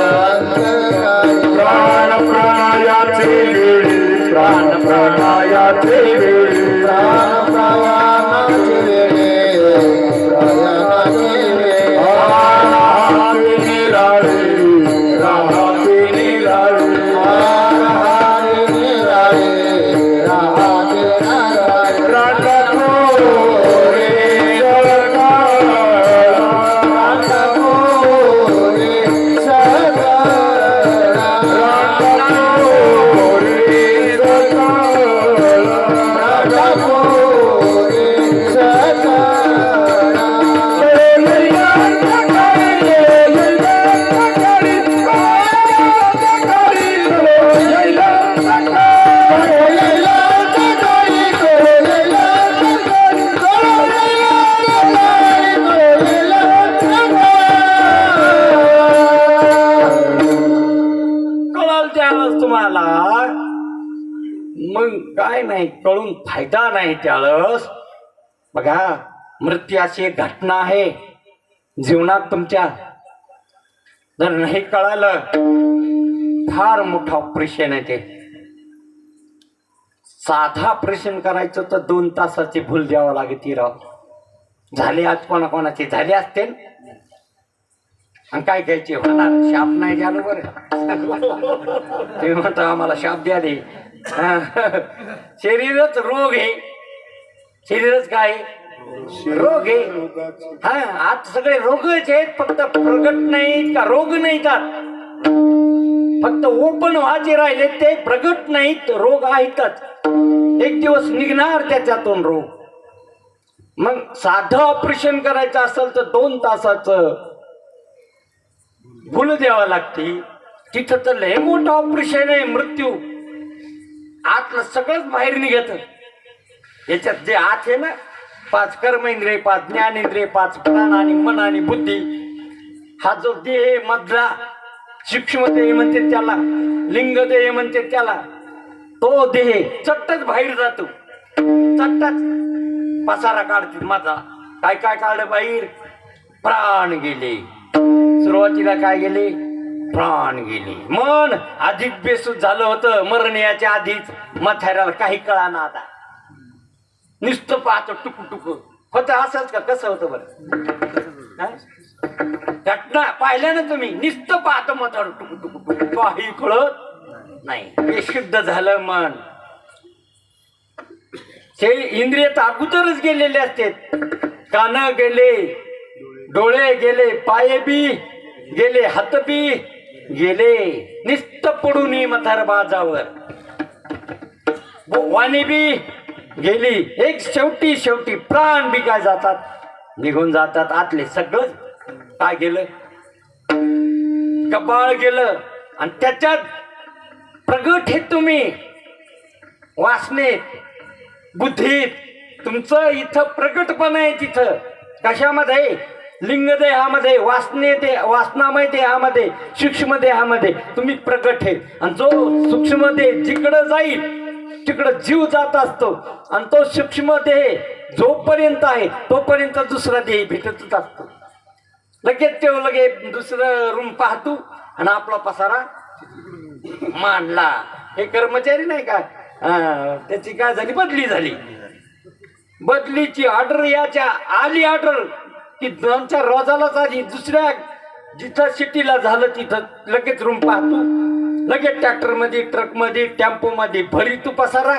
प्राण प्राणायाचे वेळी प्राण प्राणायाचे वेळी प्राण प्राणायाचे वेळी प्राणायाचे वेळी राहाते निराळे राहाते निराळे मग काय नाही कळून फायदा नाही. त्याळस बघा मृत्यू अशी एक घटना आहे जीवनात तुमच्या. जर नाही कळालं फार मोठं ऑपरेशन आहे ते. साधा ऑपरेशन करायचं तर 2 तासाची भूल द्यावं लागते राव. झाले आज कोणाकोणाचे झाले असते आणि काय घ्यायचे होणार शाप नाही द्यालो बरं. ते म्हणतो आम्हाला शाप द्या रे. शरीरच रोग आहे. शरीरच काय रोग आहे. हा आज सगळे रोगच आहेत, फक्त प्रगट नाहीत का रोग नाहीत. फक्त ओपन व्हायचे राहिले ते प्रगट नाहीत, रोग आहेतच. एक दिवस निघणार त्याच्यातून रोग. मग साधं ऑपरेशन करायचं असेल तर 2 तासाचं भूल द्यावं लागते. तिथं तर लय मोठं ऑपरेशन आहे, मृत्यू. आतलं सगळंच बाहेर निघत. याच्यात जे आत आहे ना 5 कर्मेंद्रिय, 5 ज्ञानेंद्रिय, 5 प्राण आणि मन आणि बुद्धी, हा जो देह मधला सूक्ष्म देह म्हणते त्याला, लिंग देह म्हणते त्याला, तो देह चट्टच बाहेर जातो. चट्टच पसारा काढतील माझा. काय काय काढलं बाहेर? प्राण गेले. सुरुवातीला काय गेले? प्राण गेले. मन आधीच बेसूत झालं होतं, मरण याच्या आधीच. म्हाताऱ्याला काही कळाना आता, नुसतं पाहतो टुकू टुकू होतं. असंच का? कसं होतं बरं? घटना पाहिल्या ना तुम्ही? नुसतं पाहतो म्हातारं टुकू टुकू टुकू, काही कळत नाही. हे शुद्ध झालं मन. हे इंद्रिय तर अगोदरच गेलेले असते. कान गेले, डोळे गेले, पाय बी गेले, हात बी गेले. नुसतं पडून म्हातार बाजावर. वाणी बी गेली. एक शेवटी प्राण बी काय जातात, निघून जातात. आतले सगळं काय गेलं? कपाळ गेलं. आणि त्याच्यात प्रगट हे तुम्ही वासनेत, बुद्धीत. तुमचं इथं प्रगटपणा आहे. तिथं कशामध्ये? लिंग देहामध्ये, वासनामय देहामध्ये, सूक्ष्म देहामध्ये तुम्ही प्रगट आहे. आणि जो सूक्ष्म देह जिकडं जाईल तिकडं जीव जात असतो. आणि तो सूक्ष्म देह जोपर्यंत आहे तोपर्यंत दुसरा देह भेटतच असतो. लगेच दुसरं रूम पाहतो आणि आपला पसारा मांडला. हे कर्मचारी नाही का, त्याची काय झाली? बदली झाली. बदलीची ऑर्डर याच्या आली. ऑर्डर की 2-4 रोजालाच आली. दुसऱ्या जिथं सिटीला झालं तिथं लगेच रूम पाहतो. लगेच ट्रॅक्टर मध्ये, ट्रक मध्ये, टेम्पो मध्ये भरी तू पसारा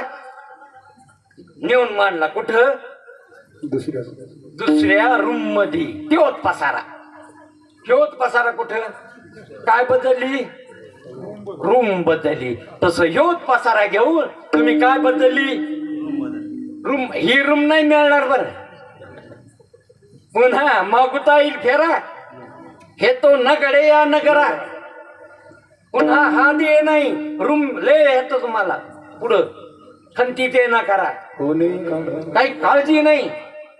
नेऊन मांडला. कुठं? दुसऱ्या रूम मध्ये. तेवत पसारा कुठं? काय बदलली? रूम बदलली. तसं ह्योत पसारा घेऊन तुम्ही काय बदलली? रूम. ही रूम नाही मिळणार बर. पुन्हा मागुता येईल फेरा. हे तो नगडे या नगरा. पुन्हा हा दे नाही. रूम ले येतो तुम्हाला पुढं. खंती ते ना करा. काही काळजी नाही.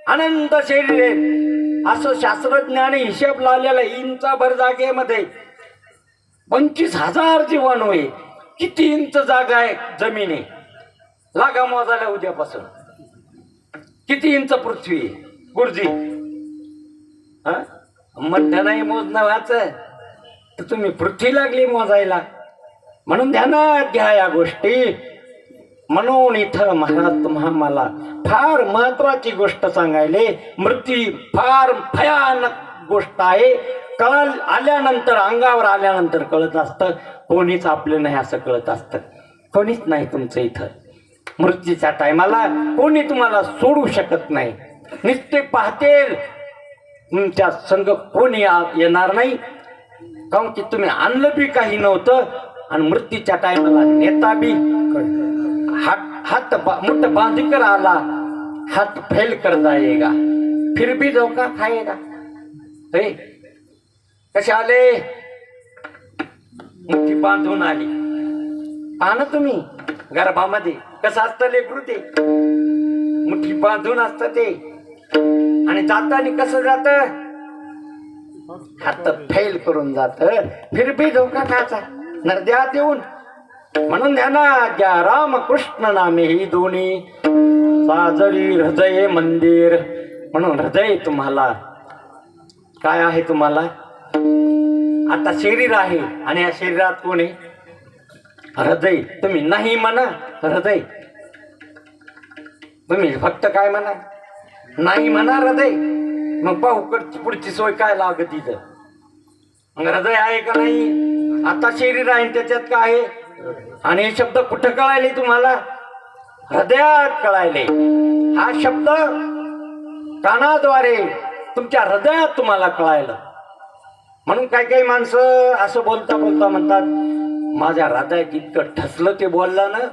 अनंत शरीर आहे. असं शास्त्रज्ञाने हिशेब लावलेला. इंचा भर जागेमध्ये 25,000 जीवाणू आहे. किती इंच जागा आहे जमीन आहे? लागा मोजायला उद्यापासून. किती इंच पृथ्वी आहे? गुरुजी म्हणता नाही मोजणं व्हायचं तर तुम्ही पृथ्वी लागली मोजायला. म्हणून ध्यानात घ्या या गोष्टी. म्हणून इथं महाराज तुम्हा मला फार महत्वाची गोष्ट सांगायले. मृत्यू फार भयानक गोष्ट आहे. आल्यानंतर, अंगावर आल्यानंतर कळत असतं. कोणीच आपलं नाही असं कळत असतं. कोणीच नाही तुमचं इथं. मृत्यूच्या टायमाला कोणी तुम्हाला सोडू शकत नाही. नुसते पाहतेल, तुमच्या संग कोणी येणार नाही. काऊन की तुम्ही आणलं बी काही नव्हतं. आणि मृत्यूच्या टायमाला नेता बी हात मुठ बांध कर आला, हात फैल कर जाएगा, फिर भी धोखा खाएगा. कसे आले? मुठी बांधून आली. पहा ना तुम्ही गर्भामध्ये कसं असतं लेकरू ते. मुठी बांधून असतं ते. आणि जातानी कसं जात? हात फैल करून जात. फिर भी धोका खायचा नरद्यात येऊन. म्हणून ध्यानात घ्या. रामकृष्ण नामे ही दोन्ही साजरी हृदय मंदिर. म्हणून हृदय तुम्हाला काय आहे? तुम्हाला आता शरीर आहे. आणि या शरीरात कोण आहे? हृदय. तुम्ही नाही म्हणा हृदय. तुम्ही फक्त काय म्हणा, नाही म्हणा हृदय, मग पाहू पुढची सोय काय लागत तिथं. मग हृदय आहे का नाही, आता शरीर आहे त्याच्यात काय आहे, आणि हे शब्द कुठं कळायले तुम्हाला, हृदयात कळायले. हा शब्द कानाद्वारे तुमच्या हृदयात तुम्हाला कळायला. म्हणून काही काही माणसं असं बोलता बोलता म्हणतात, माझ्या हृदयात इतकं ठसलं ते बोललं ना,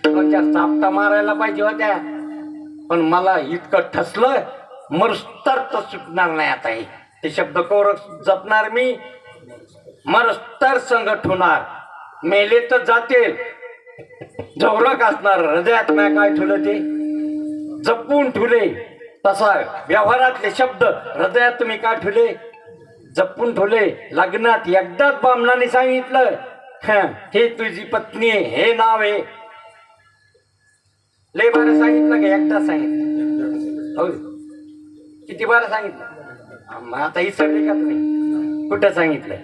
दोन-चार चापटा मारायला पाहिजे होत्या, पण मला इतकं ठसलं मरस्तर तर सुटणार नाही. आता हे ते शब्द कौर जपणार मी, मरस्तर संगत होणार, मेले तर जातील, जवळक असणार. हृदयात नाही काय ठेवलं ते जपून ठेवले, तसा व्यवहारातले शब्द हृदयात तुम्ही काय ठेवले, जपून ठेवले. लग्नात एकदाच बामणाने सांगितलं, हे तुझी पत्नी आहे, हे नाव आहे. लय बार सांगितलं का एकदा सांगितलं, हो किती बार सांगितलं. आता ही सगळी का तुम्ही कुठं सांगितलंय,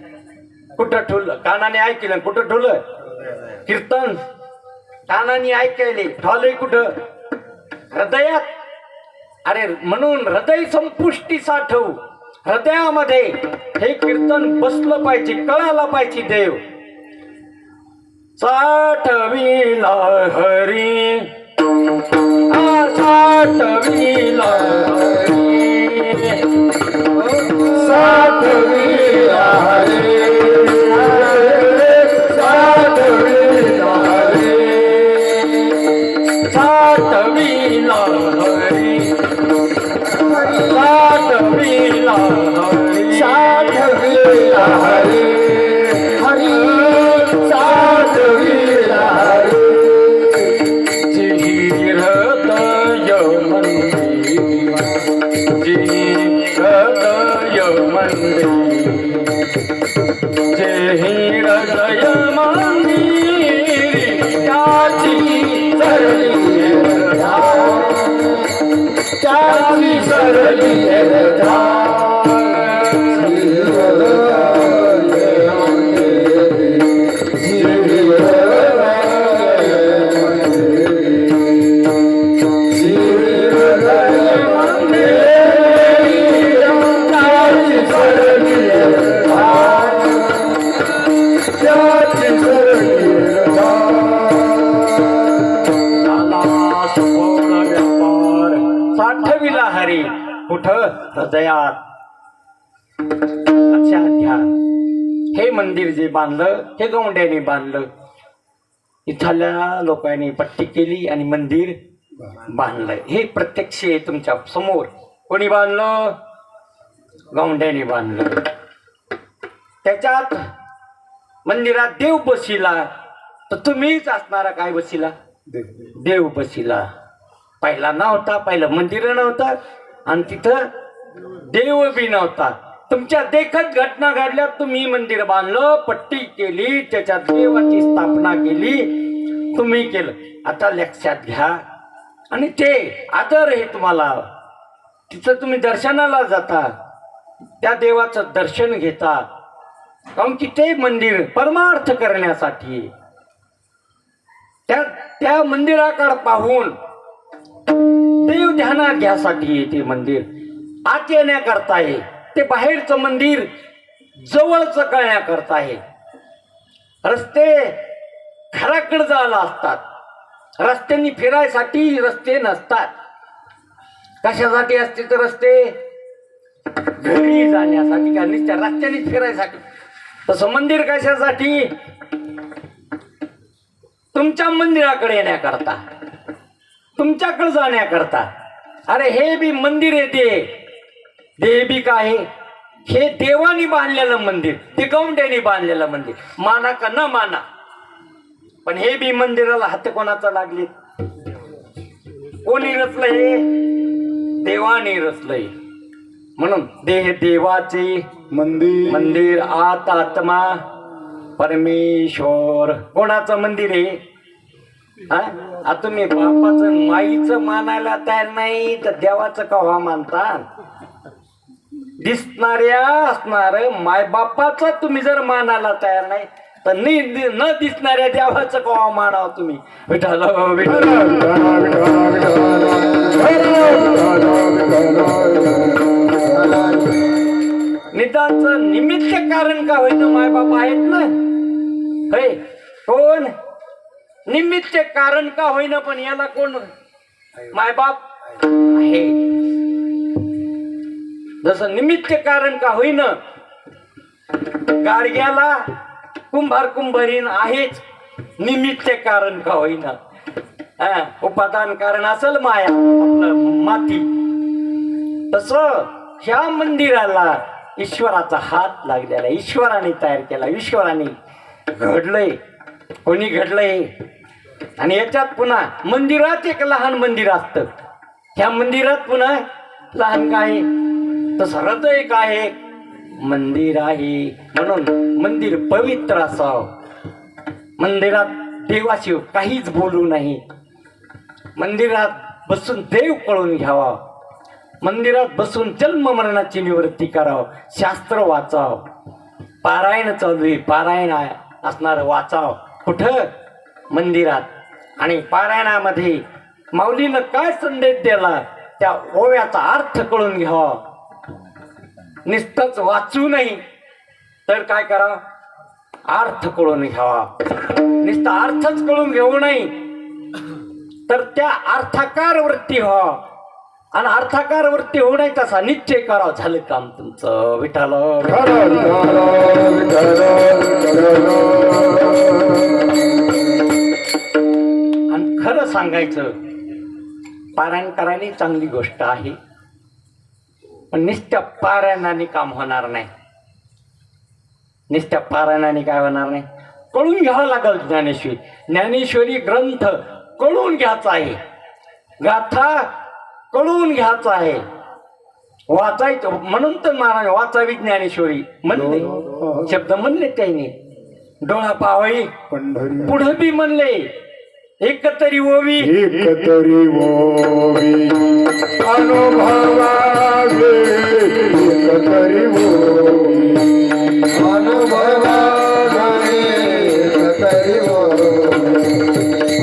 कुठं ठेवलं, कानाने ऐकलं, कुठं ठेवलं, कीर्तन कानाने ऐकायले, ठेवलंय कुठं, हृदयात. अरे म्हणून हृदय संपुष्टी साठव, हृदयामध्ये हे कीर्तन बसलं पाहिजे, कळायला पाहिजे. देव साठविला हरी, साठविला हरी, साठविला हरी, साठविला हरी, साठविला हरी, साठविला हरी, साठविला हरी, हरी साठविला हरी. हृदय मंदिर, हृदय मंदिर, हृदय मंदिर, त्याची सरली त्याची सरली साठविला हरी. कुठं, हृदयात. लक्षात घ्या, हे मंदिर जे बांधलं हे गौंड्याने बांधलं, इथल्या लोकांनी पट्टी केली आणि मंदिर बांधलं. हे प्रत्यक्ष आहे तुमच्या समोर. कोणी बांधलं, गौंड्याने बांधलं. त्याच्यात मंदिरात देव बसिला, तर तुम्हीच असणारा काय बसिला, देव बसिला. पहिला नव्हता, पहिलं मंदिर नव्हतं आणि तिथं देव बी नव्हता. तुमच्या देखत घटना घडल्या, तुम्ही मंदिर बांधलं, पट्टी केली, त्याच्यात देवाची स्थापना केली, तुम्ही केलं. आता लक्षात घ्या, आणि ते आदर हे तुम्हाला, तिथं तुम्ही दर्शनाला जाता, त्या देवाचं दर्शन घेता, कारण की ते मंदिर परमार्थ करण्यासाठी. त्या मंदिराकडे पाहून देव ध्यानात घ्यासाठी ते मंदिर आत येण्याकरता आहे. ते बाहेरचं मंदिर जवळचं कळण्याकरता आहे. रस्ते घराकडे जायला असतात, रस्त्यांनी फिरायसाठी रस्ते नसतात. कशासाठी असते तर रस्ते, घरी जाण्यासाठी का नुसत्या रस्त्याने फिरायसाठी. तसं मंदिर कशासाठी, तुमच्या मंदिराकडे येण्याकरता, तुमच्याकडे जाण्याकरता. अरे हे बी मंदिर आहे, ते बी काय आहे, हे देवानी बांधलेलं मंदिर, ते गौंड्याने बांधलेलं मंदिर. माना का न माना, पण हे बी मंदिराला हात कोणाचा लागले, कोणी रचलंय, देवाने रचलंय. म्हणून देह देवाचे मंदिर, आत आत्मा परमेश्वर. कोणाचं मंदिर आहे, हा तुम्ही बापाचं माईचं मानायला तयार नाही तर देवाचं कव्हा मानता. दिसणाऱ्या असणार माय बापाचं तुम्ही जर मानायला तयार नाही तर न दिसणाऱ्या देवाचं कव्हा मानावं तुम्ही. विठ्ठल विठ्ठल निदानचं निमित्त कारण का होईना मायबाप आहेत ना. हे कोण निमित्त कारण का होईना पण याला कोण मायबाप आहे. जसं निमित्त कारण का होईना गाडग्याला कुंभार कुंभारीन आहेच निमित्त कारण का होईना. उपादान कारण असेल माया आपलं माती. तस ह्या मंदिराला ईश्वराचा हात लागलेला, ईश्वराने तयार केला, ईश्वराने घडलंय. कोणी घडलंय. आणि याच्यात पुन्हा मंदिरात एक लहान मंदिर असतं. ह्या मंदिरात पुन्हा लहान काय तसं हृदय काय मंदिर आहे. म्हणून मंदिर पवित्र असावं. मंदिरात देवाशिव काहीच बोलू नाही. मंदिरात बसून देव कळून घ्यावा. मंदिरात बसून जन्म मरणाची निवृत्ती करावं. शास्त्र वाचावं. पारायण चालू आहे, पारायण असणार वाचावं. कुठं मंदिरात. आणि पारायणामध्ये माऊलीनं काय संदेश दिला त्या ओव्याचा अर्थ कळून घ्यावा. नुसतंच वाचू नाही तर काय करावं अर्थ कळून घ्यावा. नुसता अर्थच कळून घेऊ नाही तर त्या अर्थाकार वृत्ती व्हावा. आणि अर्थाकार वृत्ती होऊ नये तसा निश्चय करावा. झालं काम तुमचं विठाल. आणि खरं सांगायचं पारायण करायला चांगली गोष्ट आहे पण नुसत्या पारायणाने काम होणार नाही. नुसत्या पारायणाने काय होणार नाही. कळून घ्यावं लागेल. ज्ञानेश्वरी ज्ञानेश्वरी ग्रंथ कळून घ्यायचा आहे. गाथा कळून घ्यायचा आहे. वाचायचं म्हणून तर महाराज वाचावी ज्ञानेश्वरी म्हणले. शब्द म्हणले त्याने. डोळा पाहावी पुढं बी म्हणले. एकतरी ओवी एकतरी ओवी अनुभवावे. एकतरी ओवी अनुभवावे. एकतरी ओवी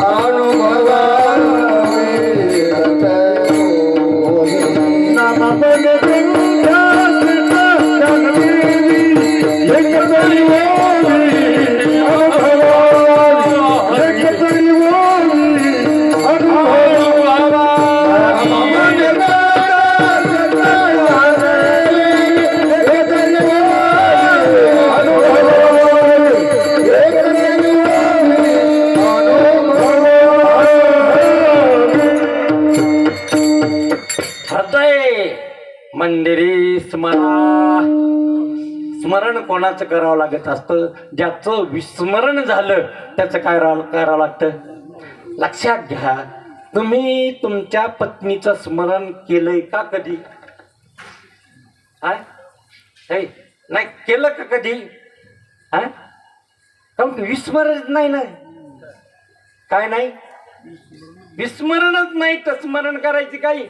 अनुभवावे. एकतरी ओवी नामपद बिंदास तनवीरी. एकतरी ओवी अनुभवावे. एकतरी मंदिरी स्मरा. स्मरण कोणाचं करावं लागत असतं. ज्याचं विस्मरण झालं त्याचं काय करावं लागतं. लक्षात घ्या. तुम्ही तुमच्या पत्नीचं स्मरण केलंय का कधी. नाही केलं का कधी. कारण विस्मरण नाही ना. काय नाही विस्मरणच नाही तर स्मरण करायची काही.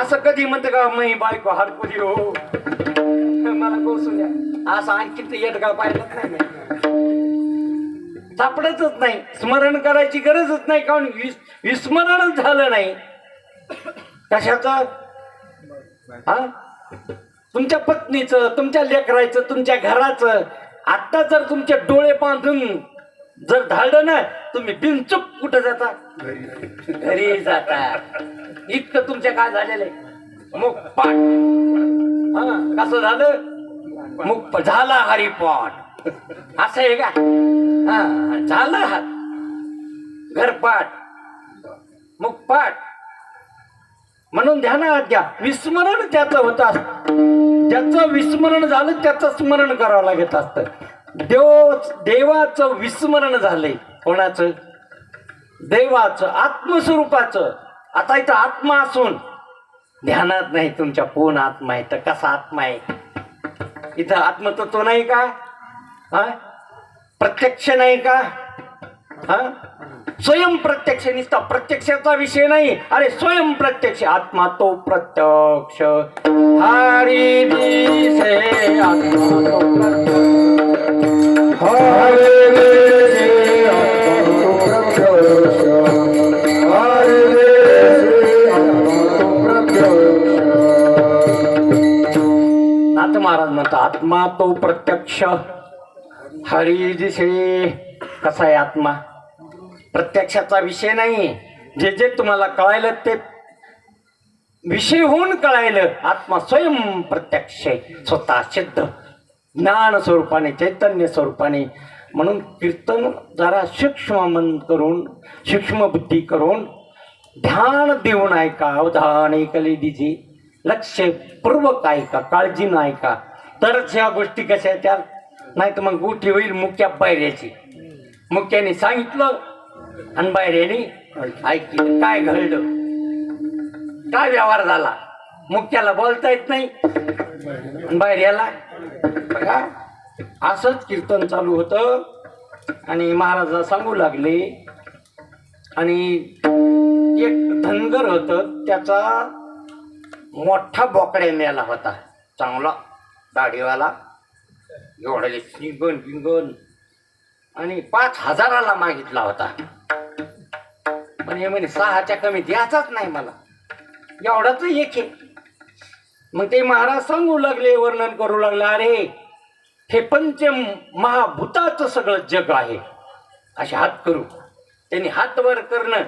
असं कधी म्हणतं का मी बायको हरकुली हो मला कोसू द्या. असं आणखी येडगाव पाहिलंच नाही. सापडतच नाही. स्मरण करायची गरजच नाही. कारण विस्मरणच झालं नाही. कशाचं. तुमच्या पत्नीचं, तुमच्या लेकराचं, तुमच्या घराचं. आता जर तुमचे डोळे बांधून जर धाडलं ना तुम्ही बिनचूक कुठं जाता. घरी जाता. इतकं तुमच्या काय झालेलं आहे. मुखपाठ. कसं झालं. मुख झाला हरिपाठ. असं आहे का. झालं घरपाठ मुखपाठ. म्हणून ध्यानात घ्या. विस्मरण त्याचं होत असतं. ज्याचं विस्मरण झालं त्याचं स्मरण करावं लागत असतं. देवाचं विस्मरण झालंय. कोणाचं. देवाचं आत्मस्वरूपाचं. आता इथं आत्मा असून ध्यानात नाही तुमच्या कोण आत्मा आहे तर कसा आत्मा आहे. इथं आत्मतत्व नाही का. प्रत्यक्ष नाही का. स्वयं प्रत्यक्ष. निसता प्रत्यक्षाचा विषय नाही. अरे स्वयं प्रत्यक्ष. आत्मा तो प्रत्यक्ष. हरी दिसे आत्मा तो प्रत्यक्ष. हरे दिसे आत्मा तो प्रत्यक्ष. हरे दिसे आत्मा तो आता महाराज म्हणतात आत्मा तो प्रत्यक्ष हरी दिसे. कसा आहे आत्मा? प्रत्यक्षाचा विषय नाही. जे जे तुम्हाला कळायलं ते विषय होऊन कळायलं. आत्मा स्वयं प्रत्यक्ष आहे, स्वतः सिद्ध ज्ञान स्वरूपाने, चैतन्य स्वरूपाने. म्हणून कीर्तन जरा सूक्ष्म मन करून, सूक्ष्म बुद्धी करून, ध्यान देऊन ऐका, अवधान ऐकले दिजे, लक्षपूर्वक ऐका, काळजीनं ऐका, तरच ह्या गोष्टी कशा आहेत त्या. नाही तर मग गोष्टी होईल मुक्या बाहेरची. मुक्याने सांगितलं आणि बाहेरने ऐकलं. काय घडलं, काय व्यवहार झाला, मुक्याला बोलता येत नाही बाहेर याला. बघा असंच कीर्तन चालू होतं आणि महाराज सांगू लागले. आणि एक धनगर होतं, त्याचा मोठा बोकड्या मेला होता, चांगला दाढीवाला, एवढे शिंगण बिंगण, आणि 5,000 मागितला होता. पण हे म्हणे 6च्या कमी द्यायचाच नाही मला, एवढाच एक आहे. मग ते महाराज सांगू लागले, वर्णन करू लागले, अरे हे पंच महाभूताचं सगळं जग आहे. असे हात करू, त्यांनी हात वर करणं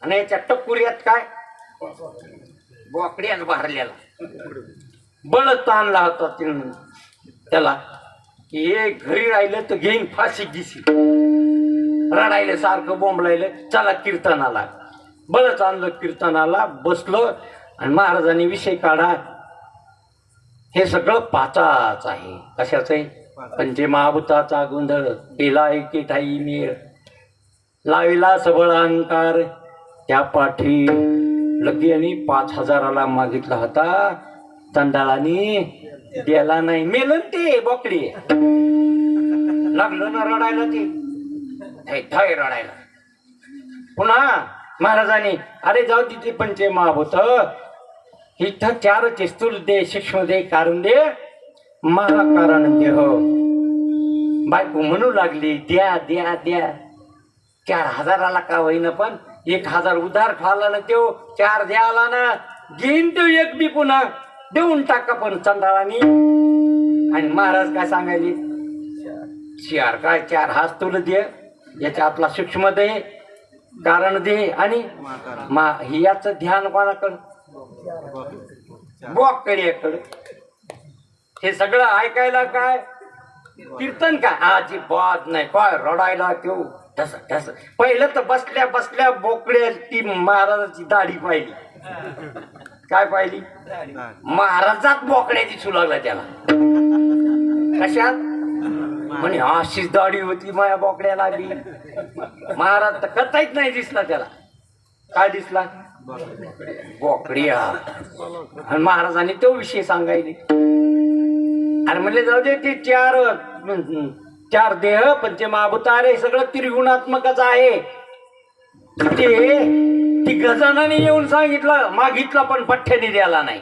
आणि याच्या टकुऱ्यात काय बोकड्याच भरलेला बळ ताणला होता त्याला, की हे घरी राहिलं तर घेईन फाशी गिशी. रडायलं सारखं, बोंबलायलं, चला कीर्तनाला. बळच आणलं कीर्तनाला, बसलं आणि महाराजांनी विषय काढा, हे सगळं पाचाच आहे. कशाच आहे? पंचमहाभूताचा गोंधळ केला एके ठाई मेळ, लाविला सबळ अहंकार त्या पाठी. लगी आणि 5,000 मागितला होता, चंडाळाने द्याला नाही. मेलन ते बोकडी. लागलं ना रडायला, ते थाय रडायला. पुन्हा महाराजांनी, अरे जाऊ तिथे पंचमहाभूत, इथं 4 स्थूल दे, सूक्ष्म दे, कारण दे, महाकारण देह. बायको म्हणू लागली, द्या द्या द्या. 4,000 का होईना, पण 1,000 उधार खाला ना, तो 4 द्याला ना, घेईन तो एक बी पुन्हा देऊन टाका. पण चंडाळानी आणि महाराज काय सांगायले, 4 काय 4 हाच तुला दे, याच्या आपला सूक्ष्म दे, कारण दे, आणि याचं ध्यान कोणाकडं? बोकड्याकडे. हे सगळं ऐकायला काय कीर्तन काय अजिबात नाही. काय रडायला तो ठस ठस. पहिलं तर बसल्या बसल्या बोकड्या ती महाराजाची दाढी पाहिली. काय पाहिली? महाराजात बोकड्या दिसू लागला त्याला. कशात? म्हणे अशीच दाढी होती माझ्या बोकड्याला बी. महाराज तर कथाच नाही दिसला त्याला. काय दिसला? बोकड्या. आणि महाराजांनी तो विषय सांगायले. आणि म्हणले जाऊ दे, ते 4 देह पंचमहाभूत आहे, सगळं त्रिगुणात्मकच आहे. ती गजानाने येऊन सांगितलं, मागितलं, पण पठ्ठ्याने द्याला नाही.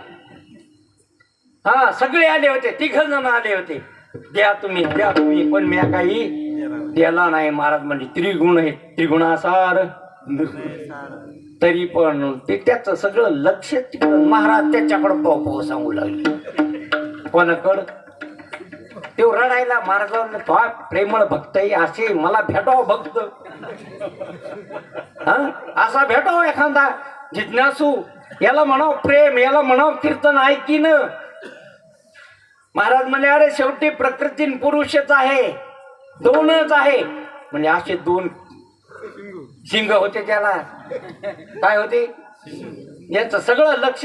हा सगळे आले होते, 3 जण आले होते, द्या तुम्ही द्या तुम्ही, पण मी काही द्याला नाही. महाराज म्हणजे त्रिगुण आहे, त्रिगुणासार. तरी पण ते त्याचं सगळं लक्ष तिकडं. महाराज त्याच्याकडं पाहू सांगू लागले. कोणाकडं? ते रडायला. महाराजांना तो प्रेमळ भक्त आहे, असे मला भेटावं भक्त, हा असा भेटावं एखादा जिज्ञासू. याला म्हणाव प्रेम, याला म्हणाव कीर्तन ऐकीन. महाराज म्हणे, अरे शेवटी प्रकृती पुरुषच आहे, 2च आहे. म्हणजे असे 2 शिंग होते त्याला. काय होते? याच सगळं लक्ष.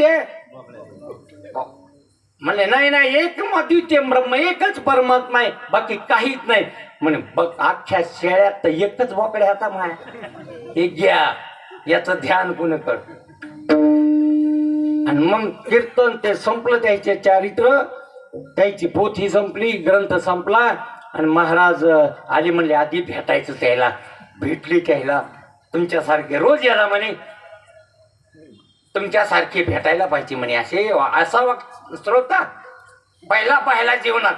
म्हणजे नाही नाही, एकमद्वितीय ब्रह्म, एकच परमात्मा आहे, बाकी काहीच नाही. म्हणे बघ, अख्ख्या शेळ्यात तर एकच बोकड्या आता माय. हे घ्या, याचं ध्यान कुणी कर. आणि मग कीर्तन ते संपलं, त्याचे चारित्र, त्याची पोथी संपली, ग्रंथ संपला. आणि महाराज आले, म्हणले आधी भेटायचं त्याला. भेटली त्याला. तुमच्यासारखे रोज याला म्हणे, तुमच्यासारखे भेटायला पाहिजे म्हणे. असा श्रोता पहिला जीवनात.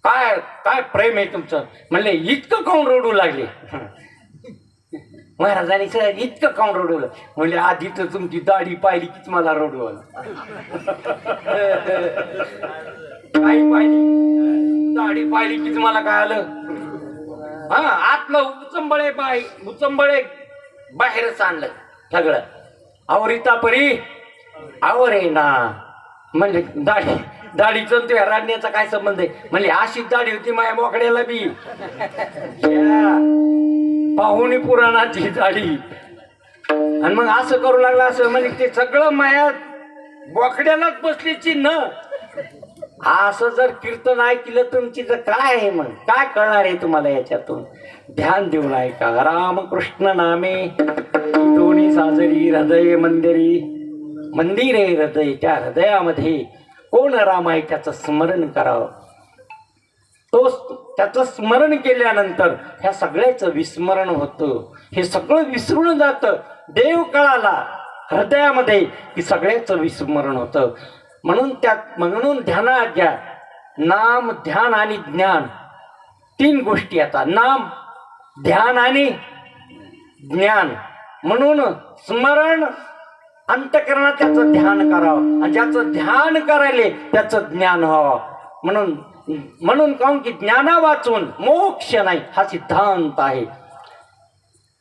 काय काय प्रेम आहे तुमचं. म्हणले इतकं कोण रडू लागले. महाराजांनी सर इतकं काऊन रडवलं. म्हणजे आधी तर तुमची दाढी पाहिली कीच मला रडवलं. काही पाहिली दाढी पाहिली कीच मला काय आलं. हा आतलं उचंबळे बाहेरच आणलं सगळं. आवरिता परी आवर आहे ना. म्हणजे दाढीचं तुझ्या राडण्याचा काय संबंध आहे. म्हणजे अशीच दाढी होती माझ्या मोकड्याला बी. पाहुणी पुराणाची दाढी. आणि मग असं करू लागला असं म्हणजे ते सगळं माया बोकड्यालाच बसली चिन्ह. असं जर कीर्तन ऐकलं तुमची तर काय आहे मग काय कळणार आहे तुम्हाला याच्यातून. ध्यान देऊन ऐका. रामकृष्ण नामे दोन्ही साजरी हृदय मंदिर आहे हृदय. त्या हृदयामध्ये कोण राम आहे त्याचं स्मरण करावं. त्याचं स्मरण केल्यानंतर ह्या सगळ्याचं विस्मरण होतं. हे सगळं विसरून जातं. देव कळाला हृदयामध्ये की सगळ्याचं विस्मरण होतं. म्हणून ध्यानात घ्या. नाम ध्यान आणि ज्ञान 3 गोष्टी. आता नाम ध्यान आणि ज्ञान. म्हणून स्मरण अंतःकरणात त्याचं ध्यान करावं आणि ज्याचं ध्यान करायले त्याचं ज्ञान व्हावं. म्हणून काहून की ज्ञाना वाचून मोक्ष नाही हा सिद्धांत आहे.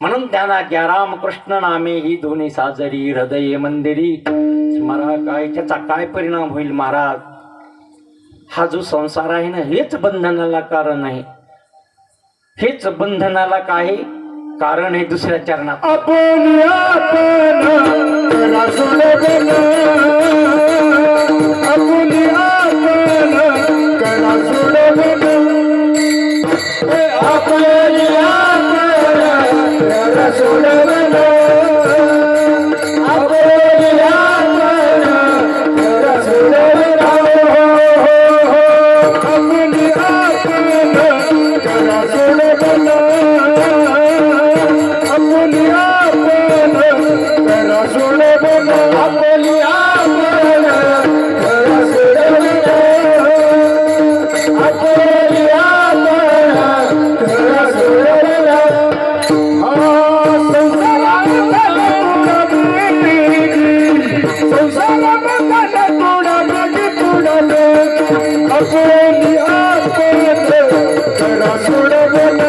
म्हणून ध्यानात घ्या. रामकृष्ण नामे ही दोन्ही साजरी हृदय मंदिरी. स्मरा काय त्याचा काय परिणाम होईल महाराज. हा जो संसार आहे ना हेच बंधनाला कारण आहे. हेच बंधनाला काय कारण आहे. दुसऱ्या चरणात आपण करा सोडवण. आपण करा सोडवण. आपण करा सोडवण.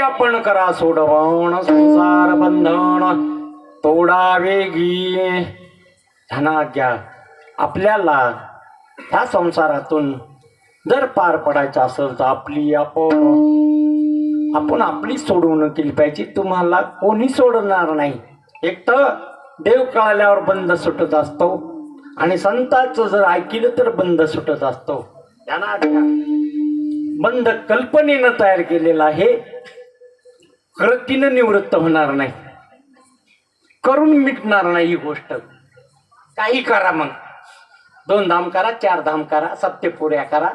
आपण करा सोडवण संसार बंधन तोडा वेगी. ध्यानात घ्या. आपल्याला ह्या संसारातून जर पार पडायचं असेल तर आपण आपली सोडवणूक केली पाहिजे. तुम्हाला कोणी सोडणार नाही. एक तर देव कळाल्यावर बंध सुटत असतो आणि संतांचं जर ऐकलं तर बंध सुटत असतो. ध्यानात घ्या. बंध कल्पनेनं तयार केलेला आहे. कृतीनं निवृत्त होणार नाही. करून मिटणार नाही ही गोष्ट. काही करा मग 2 धाम करा 4 धाम करा सत्यपुऱ्या करा.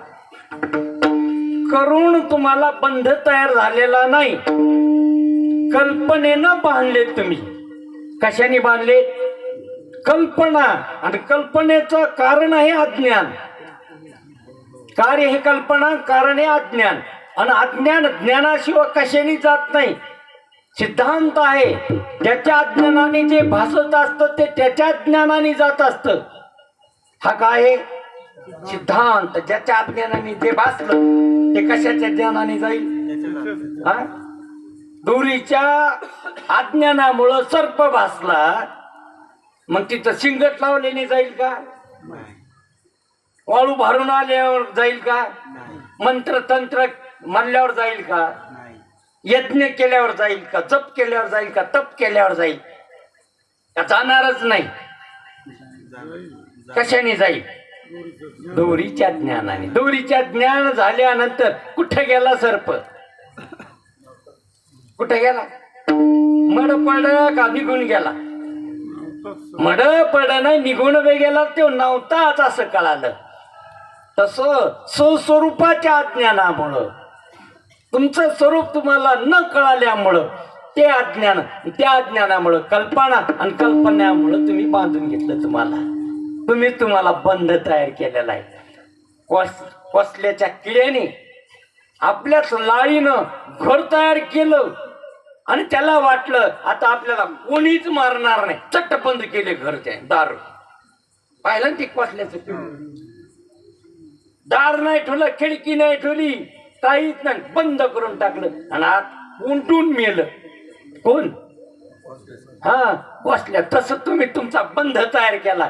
करून तुम्हाला बंध तयार झालेला नाही. कल्पनेनं बांधले तुम्ही. कशाने बांधले. कल्पना. आणि कल्पनेचं कारण आहे अज्ञान. कार्य हे कल्पना कारण आहे अज्ञान. आणि अज्ञान ज्ञानाशिवाय कशाने जात नाही. सिद्धांत आहे. ज्याच्या अज्ञानाने जे भासत असतं ते त्याच्या ज्ञानाने जात असतं. हा काय आहे सिद्धांत. ज्याच्या अज्ञानाने जे भासलं ते कशाच्या ज्ञानाने जाईल. हा दोरीच्या अज्ञानामुळं सर्प भासला मग तिथं शिंगट लावल्याने जाईल का. वाळू भरून आल्यावर जाईल का. मंत्र तंत्र म्हणल्यावर जाईल का? यज्ञ केल्यावर जाईल का? जप केल्यावर जाईल का? तप केल्यावर जाईल का? जाणारच नाही. कशाने जाईल? दोरीच्या ज्ञानाने. दोरीच्या ज्ञान झाल्यानंतर कुठे गेला सर्प? कुठे गेला? मड पड का निघून गेला? मड पड नाही, निघून गेला. तो नव्हताच असं कळालं. तसं स्वस्वरूपाच्या अज्ञानामुळं, तुमचं स्वरूप तुम्हाला न कळाल्यामुळं, ते अज्ञान, त्या अज्ञानामुळं कल्पना आणि कल्पनामुळं तुम्ही बांधून घेतलं. तुम्हाला बंध तयार केलेला आहे. कोसल्याच्या किड्याने आपल्याच लाळीनं घर तयार केलं आणि त्याला वाटलं आता आपल्याला कोणीच मारणार नाही. चट्ट बंद केले घर. त्या दार पाहिलं ना ते कोसल्याचं. दार नाही ठेवलं, खिडकी नाही ठेवली, काहीच नाही, बंद करून टाकलं आणि आत उंटून मेलं. कोण? हा, कोसल्या. तसं तुम्ही तुमचा बंध तयार केला.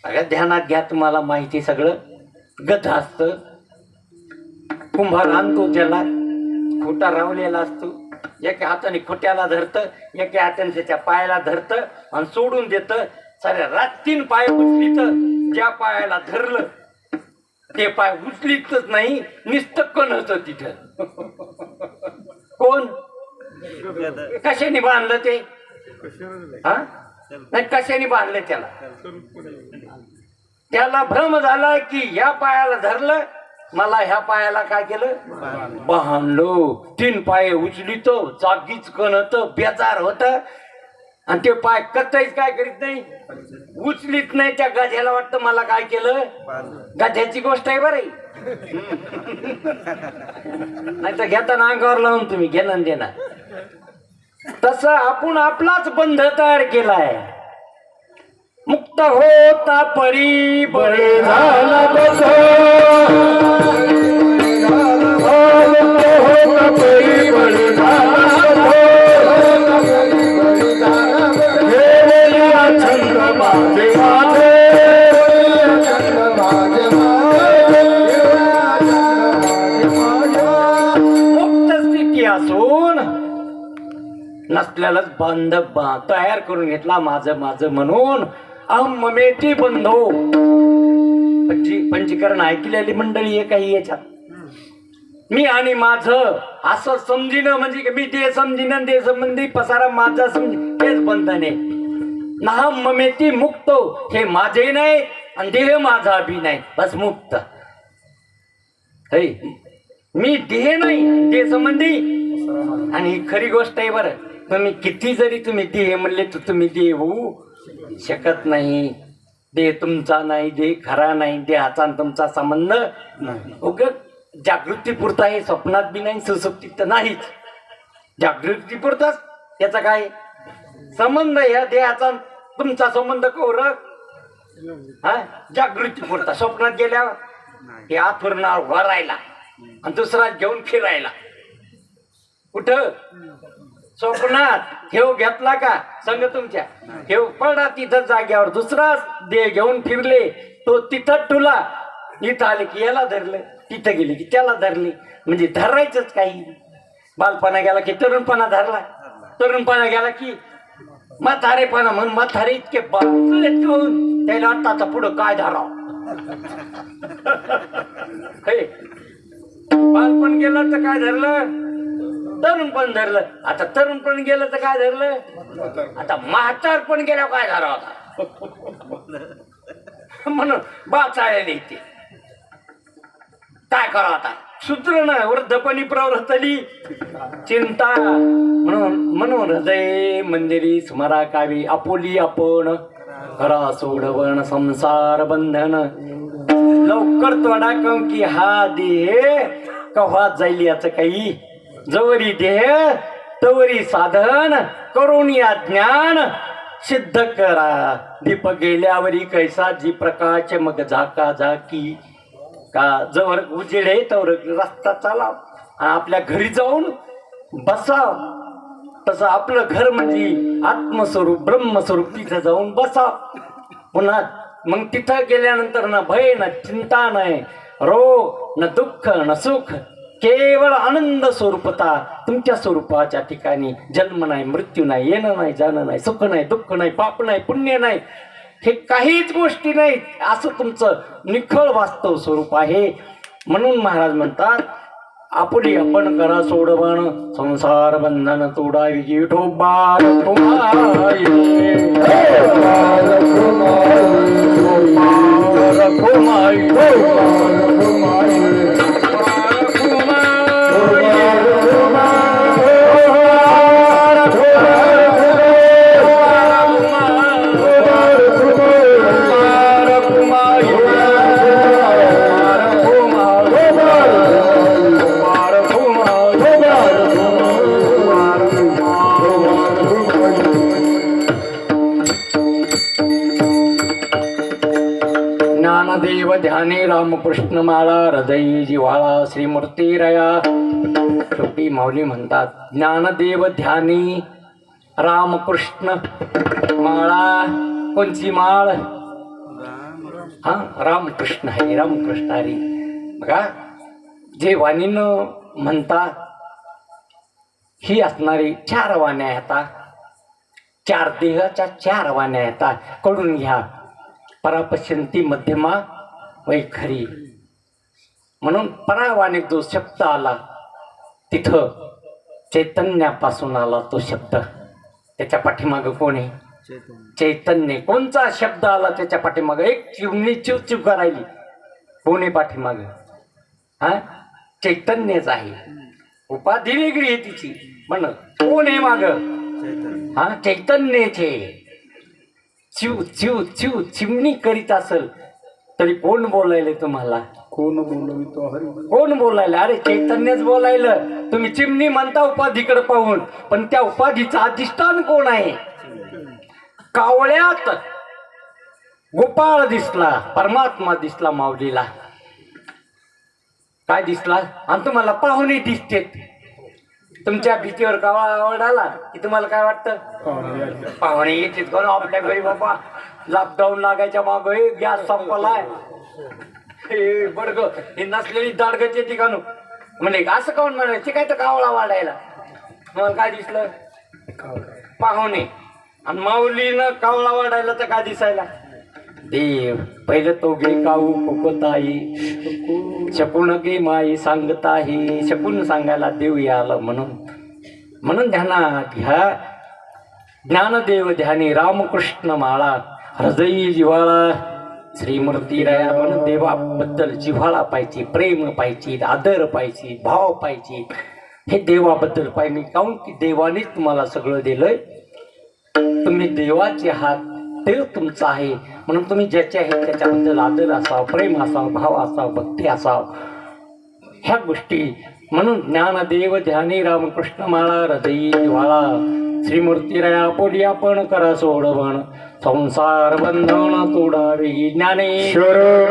अगं ध्यानात घ्या, तुम्हाला माहिती सगळं. गध असत, कुंभार आणतो त्याला, खोटा रावलेला असतो. एका हाताने खोट्याला धरतं, एका हाताने त्याच्या पायाला धरतं आणि सोडून देतं. साऱ्या रात 3 पाय उचलीत. ज्या पायाला धरलं ते पाय उचलीतच नाही, नुसतं कणत तिथं. कोण? कशाने बांधलं ते? हा नाही, कशाने बांधलं त्याला? त्याला भ्रम झाला की ह्या पायाला धरलं, मला ह्या पायाला काय केलं? बांधलो. 3 पाय उचलितो, जागीच कणत, बेजार होत. आणि ते पाय कत्ताईच काय करीत नाही, उचलीत नाही. त्या गाध्याला वाटतं मला काय केलं? गाध्याची गोष्ट आहे बरं. नाही तर घेताना अंगावर लावून तुम्ही घेणं देणार. तसं आपण आपलाच बंध तयार केलाय. मुक्त होता परी बळी झाला बसो, मुक्त होता परी बळी झाला छंद माझे माझे, मुक्त स्थिती असून नसल्यालाच बंध तयार करून घेतला. माझं म्हणून अहम ममेती बंधो. पंचीकरण ऐकलेली मंडळी आहे काही याच्यात. मी आणि माझं असं समजिणं म्हणजे मी ते समजिणं, ते संबंधी पसारा माझा समज, तेच बंधने. नाहम ममेती मुक्त. हे माझे नाही आणि देह माझा बी नाही, बस मुक्त. मी देह नाही, देह संबंधी. आणि ही खरी गोष्ट आहे बरं. तुम्ही किती जरी तुम्ही देह म्हणले तर तुम्ही देह होऊ शकत नाही. देह तुमचा नाही, देह खरा नाही, देहाचा तुमचा संबंध नाही. जागृती पुरता आहे, स्वप्नात बी नाही, सुसुप्तीत तर नाहीच. जागृती पुरताच त्याचा काय संबंध? या देहाचा तुमचा संबंध कोर हा जागृती पुरता. स्वप्नात गेल्यावर हे आथुरणार वरायला आणि दुसरा घेऊन फिरायला. कुठं? स्वप्नात. ठेव घेतला का संग तुमच्या? ठेव पडा तिथं जाग्यावर. दुसरा देह घेऊन फिरले, तो तिथं ठुला. इथं आले की याला धरलं, तिथं गेले की त्याला धरले. म्हणजे धरायचंच काही. बालपणा गेला की तरुणपणा धरला, तरुणपणा गेला की म्हातारेपणा. म्हणून म्हातारे इतके बाजूलेत घेऊन त्याला वाटतं आता पुढं काय धराव. बालपण गेलं तर काय धरलं? तरुणपण धरलं. आता तरुणपण गेलं तर काय धरलं? आता म्हातारपण गेल्यावर काय धरावं आता? म्हणून बाचाळले ते काय करावं आता? सूत्र ना वृद्धपणी प्रवृत्तली चिंता. म्हणून हृदय मंदिरी स्मरा कावी आपुली आपण करा सोडवण संसार बंधन. लवकर तोडा की हा देह कव्हा जाईल याचं काही. जवरी देह तवरी साधन करून या ज्ञान सिद्ध करा. दीप गेल्यावरी कैसा जी प्रकाश मग झाका झाकी. का जवळ उजेड आहे तवर रस्ता चालाव आणि आपल्या घरी जाऊन बसाव. तसं आपलं घर म्हणजे आत्मस्वरूप ब्रह्मस्वरूप, तिथं जाऊन बसाव. पुन्हा मग तिथं गेल्यानंतर ना भय ना चिंता नाही, रोग न दुःख न सुख, केवळ आनंद स्वरूपता. तुमच्या स्वरूपाच्या ठिकाणी जन्म नाही, मृत्यू नाही, येणं नाही, जाणं नाही, सुख नाही, दुःख नाही, पाप नाही, पुण्य नाही, हे काहीच गोष्टी नाहीत. असं तुमचं निखळ वास्तव स्वरूप आहे. म्हणून महाराज म्हणतात, आपुली आपण करा सोडवण, संसार बंधन तोडावी विठोबा रखुमाई. ज्ञानदेव ध्याने रामकृष्ण माळा, हृदयी जिव्हाळा श्रीमूर्ती रया. शेवटी माऊली म्हणतात, ज्ञानदेव ध्यानी रामकृष्ण माळा. कोणची माळ? हा, रामकृष्ण हरी, रामकृष्ण हरी. बघा, जे वाणीनं म्हणतात ही असणारी 4 वाण्या आहेत. 4 देहाच्या 4 वाण्या आहेत. कडून घ्या. परापश्यंती मध्यमा वैखरी. म्हणून परावाणीत जो शब्द आला तिथं चैतन्यापासून आला तो शब्द. त्याच्या पाठीमागं कोण आहे? चैतन्य. कोणचा शब्द आला त्याच्या पाठीमागं? एक चिमणी चिवचिव करायली. कोण आहे पाठीमागं? हा, चैतन्यच आहे. उपाधी वेगळी आहे तिची, म्हण कोण आहे माग? हा, चैतन्यचे. चिव चिव चिव चिमणी करीत असेल तरी कोण बोलायले तुम्हाला? कोण बोलवितो हरी? कोण बोलायला? अरे चैतन्यच बोलायलं. तुम्ही चिमणी म्हणता उपाधीकडे पाहून, पण त्या उपाधीचं अधिष्ठान कोण आहे? कावळ्यात गोपाळ दिसला, परमात्मा दिसला माऊलीला. काय दिसला? आणि तुम्हाला पाहुणे दिसतेत. तुमच्या भीतीवर कावळा ओरडाला की तुम्हाला काय वाटतं? पाहुणे येतात कोण आपल्या घरी. बाबा लॉकडाऊन लागायच्या माग गॅस संपलाय, बडग हे नसलेली दाडगच येते का नु म्हणे. असं काऊन म्हणायचे? काय तर कावळा वाढायला. तुम्हाला काय दिसलं? पाहुणे. आणि माऊलीनं कावळा वाढायला तर काय दिसायला? देव. पहिलं तो गे काऊ कोकोताई, शकून गे माई सांगताही. शकून सांगायला देव याला. म्हणून ध्यानात घ्या. ज्ञानदेव ध्यानी रामकृष्ण माळा, हृदयी जिव्हाळा श्रीमूर्ती राया. म्हणून देवाबद्दल जिव्हाळा पाहिजे, प्रेम पाहिजे, आदर पाहिजे, भाव पाहिजे. हे देवाबद्दल पाहिजे. काऊन की देवानेच तुम्हाला सगळं दिलंय. तुम्ही देवाचे आहात, देव तुमचा आहे. म्हणून तुम्ही ज्याचे आहे त्याच्याबद्दल आदर असावं, प्रेम असावं, भाव असावं, भक्ती असावं, ह्या गोष्टी. म्हणून ज्ञानदेव ध्यानी रामकृष्ण माळा, हृदयी जिव्हाळा श्रीमूर्ती राया. पोली आपण करा सोडवण, संसार बंधन तोडावे ज्ञानेश्वर.